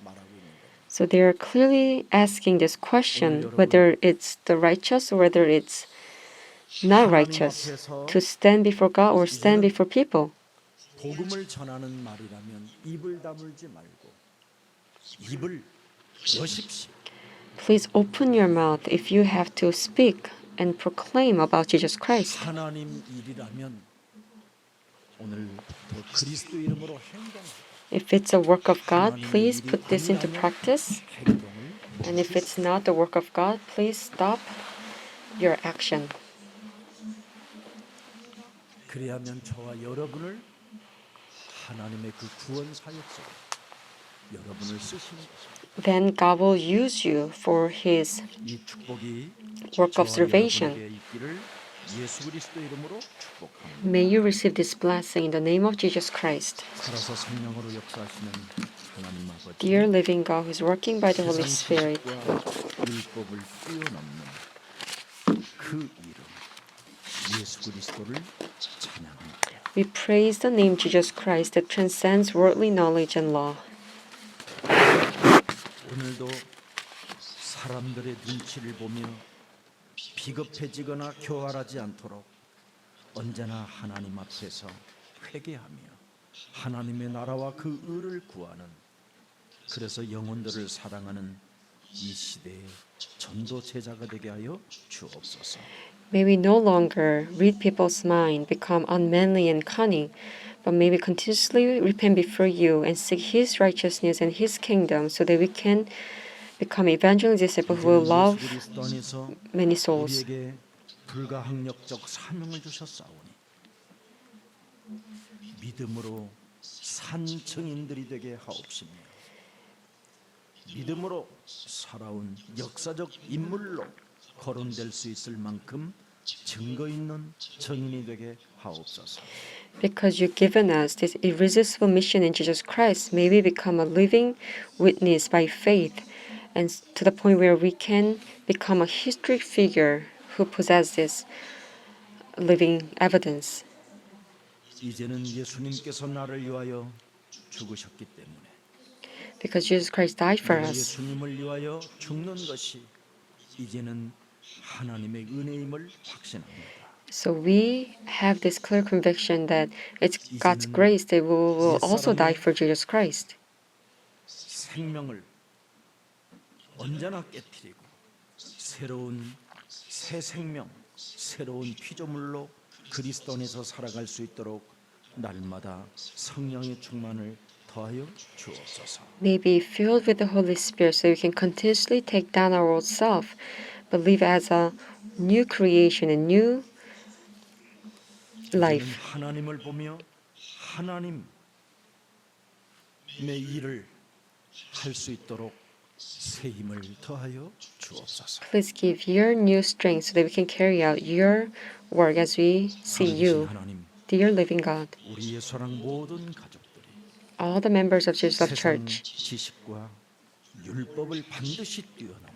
말하고 있는 거예요. So they are clearly asking this question whether it's the righteous or whether it's not righteous to stand before God or stand before people. 복음을 전하는 말이라면 입을 다물지 말고 입을 여십시오. Please open your mouth if you have to speak and proclaim about Jesus Christ. 하나님 일이라면 오늘부터 그리스도 이름으로 행동하고 If it's a work of God, please put this into practice. 행동을 And if it's not the work of God, please stop your action. 그래야면 저와 여러분을 하나님의 그 구원 사역 속에 여러분을 쓰시는 것입니다. Then God will use you for His 이 축복이 work of 저와 salvation. 여러분에게 있기를 예수 그리스도 이름으로 축복합니다. May you receive this blessing in the name of Jesus Christ. 살아서 성령으로 역사하시는 하나님 아버지, Dear living God who is working by the Holy Spirit, 세상과 율법을 뛰어넘는 그 이름 예수 그리스도를 찬양합니다. we praise the name Jesus Christ that transcends worldly knowledge and law. 오늘도 사람들의 눈치를 보며 비겁해지거나 교활하지 않도록 언제나 하나님 앞에서 회개하며 하나님의 나라와 그 의를 구하는, 그래서 영혼들을 사랑하는 이 시대의 전도 제자가 되게 하여 주옵소서. May we no longer read people's mind, become unmanly and cunning, but may we continuously repent before you and seek His righteousness and His kingdom so that we can become evangelical disciples who will 이제는 예수 love 그리스도 안에서 many souls. 우리에게 불가항력적 사명을 주셨사오니 믿음으로 산 증인들이 되게 하옵시며 믿음으로 살아온 역사적 인물로 거론될 수 있을 만큼 증거 있는 증인이 되게 하옵소서. Because you've given us this irresistible mission in Jesus Christ, may we become a living witness by faith, and to the point where we can become a historic figure who possesses living evidence. 이제는 예수님께서 나를 위하여 죽으셨기 때문에 Because Jesus Christ died for 내가 us. 예수님을 위하여 죽는 것이 이제는 하나님의 은혜임을 확신합니다. So we have this clear conviction that it's God's grace that we will also die for Jesus Christ. 생명을 언제나 깨뜨리고 새로운 새 생명, 새로운 피조물로 그리스도 안에서 살아갈 수 있도록 날마다 성령의 충만을 더하여 주옵소서. May be filled with the Holy Spirit so we can continuously take down our old self, but live as a new creation, a new 이제는 life. 하나님을 보며 하나님의 일을 할 수 있도록 새 힘을 더하여 주옵소서. Please give your new strength so that we can carry out your work as we see 살아계신 you, 하나님, dear living God. 우리의 사랑 모든 가족들이 All the members of Jesus 세상 Church, 지식과 율법을 반드시 뛰어넘어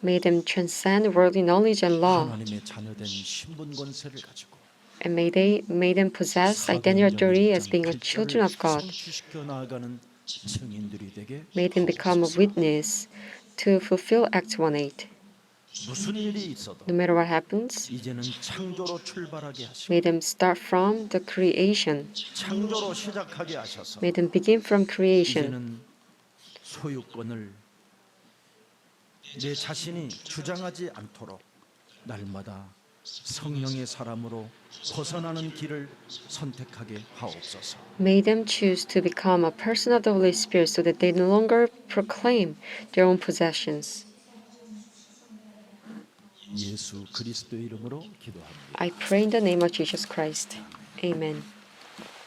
may them transcend worldly knowledge and law, 하나님의 자녀된 신분 권세를 가지고 and may them possess identity authority as being a children of God. 성취시켜 나아가는 증인들이 되게 May them become a 하옵소서. witness to fulfill Acts 1:8. 무슨 일이 있어도 No matter what happens, 이제는 창조로 출발하게 하시고 may them start from the creation. 창조로 시작하게 하셔서 May them begin from creation. 이제는 소유권을 내 자신이 주장하지 않도록 날마다 성령의 사람으로 벗어나는 길을 선택하게 하옵소서. May them choose to become a person of the Holy Spirit so that they no longer proclaim their own possessions. 예수 그리스도의 이름으로 기도합니다. I pray in the name of Jesus Christ. Amen.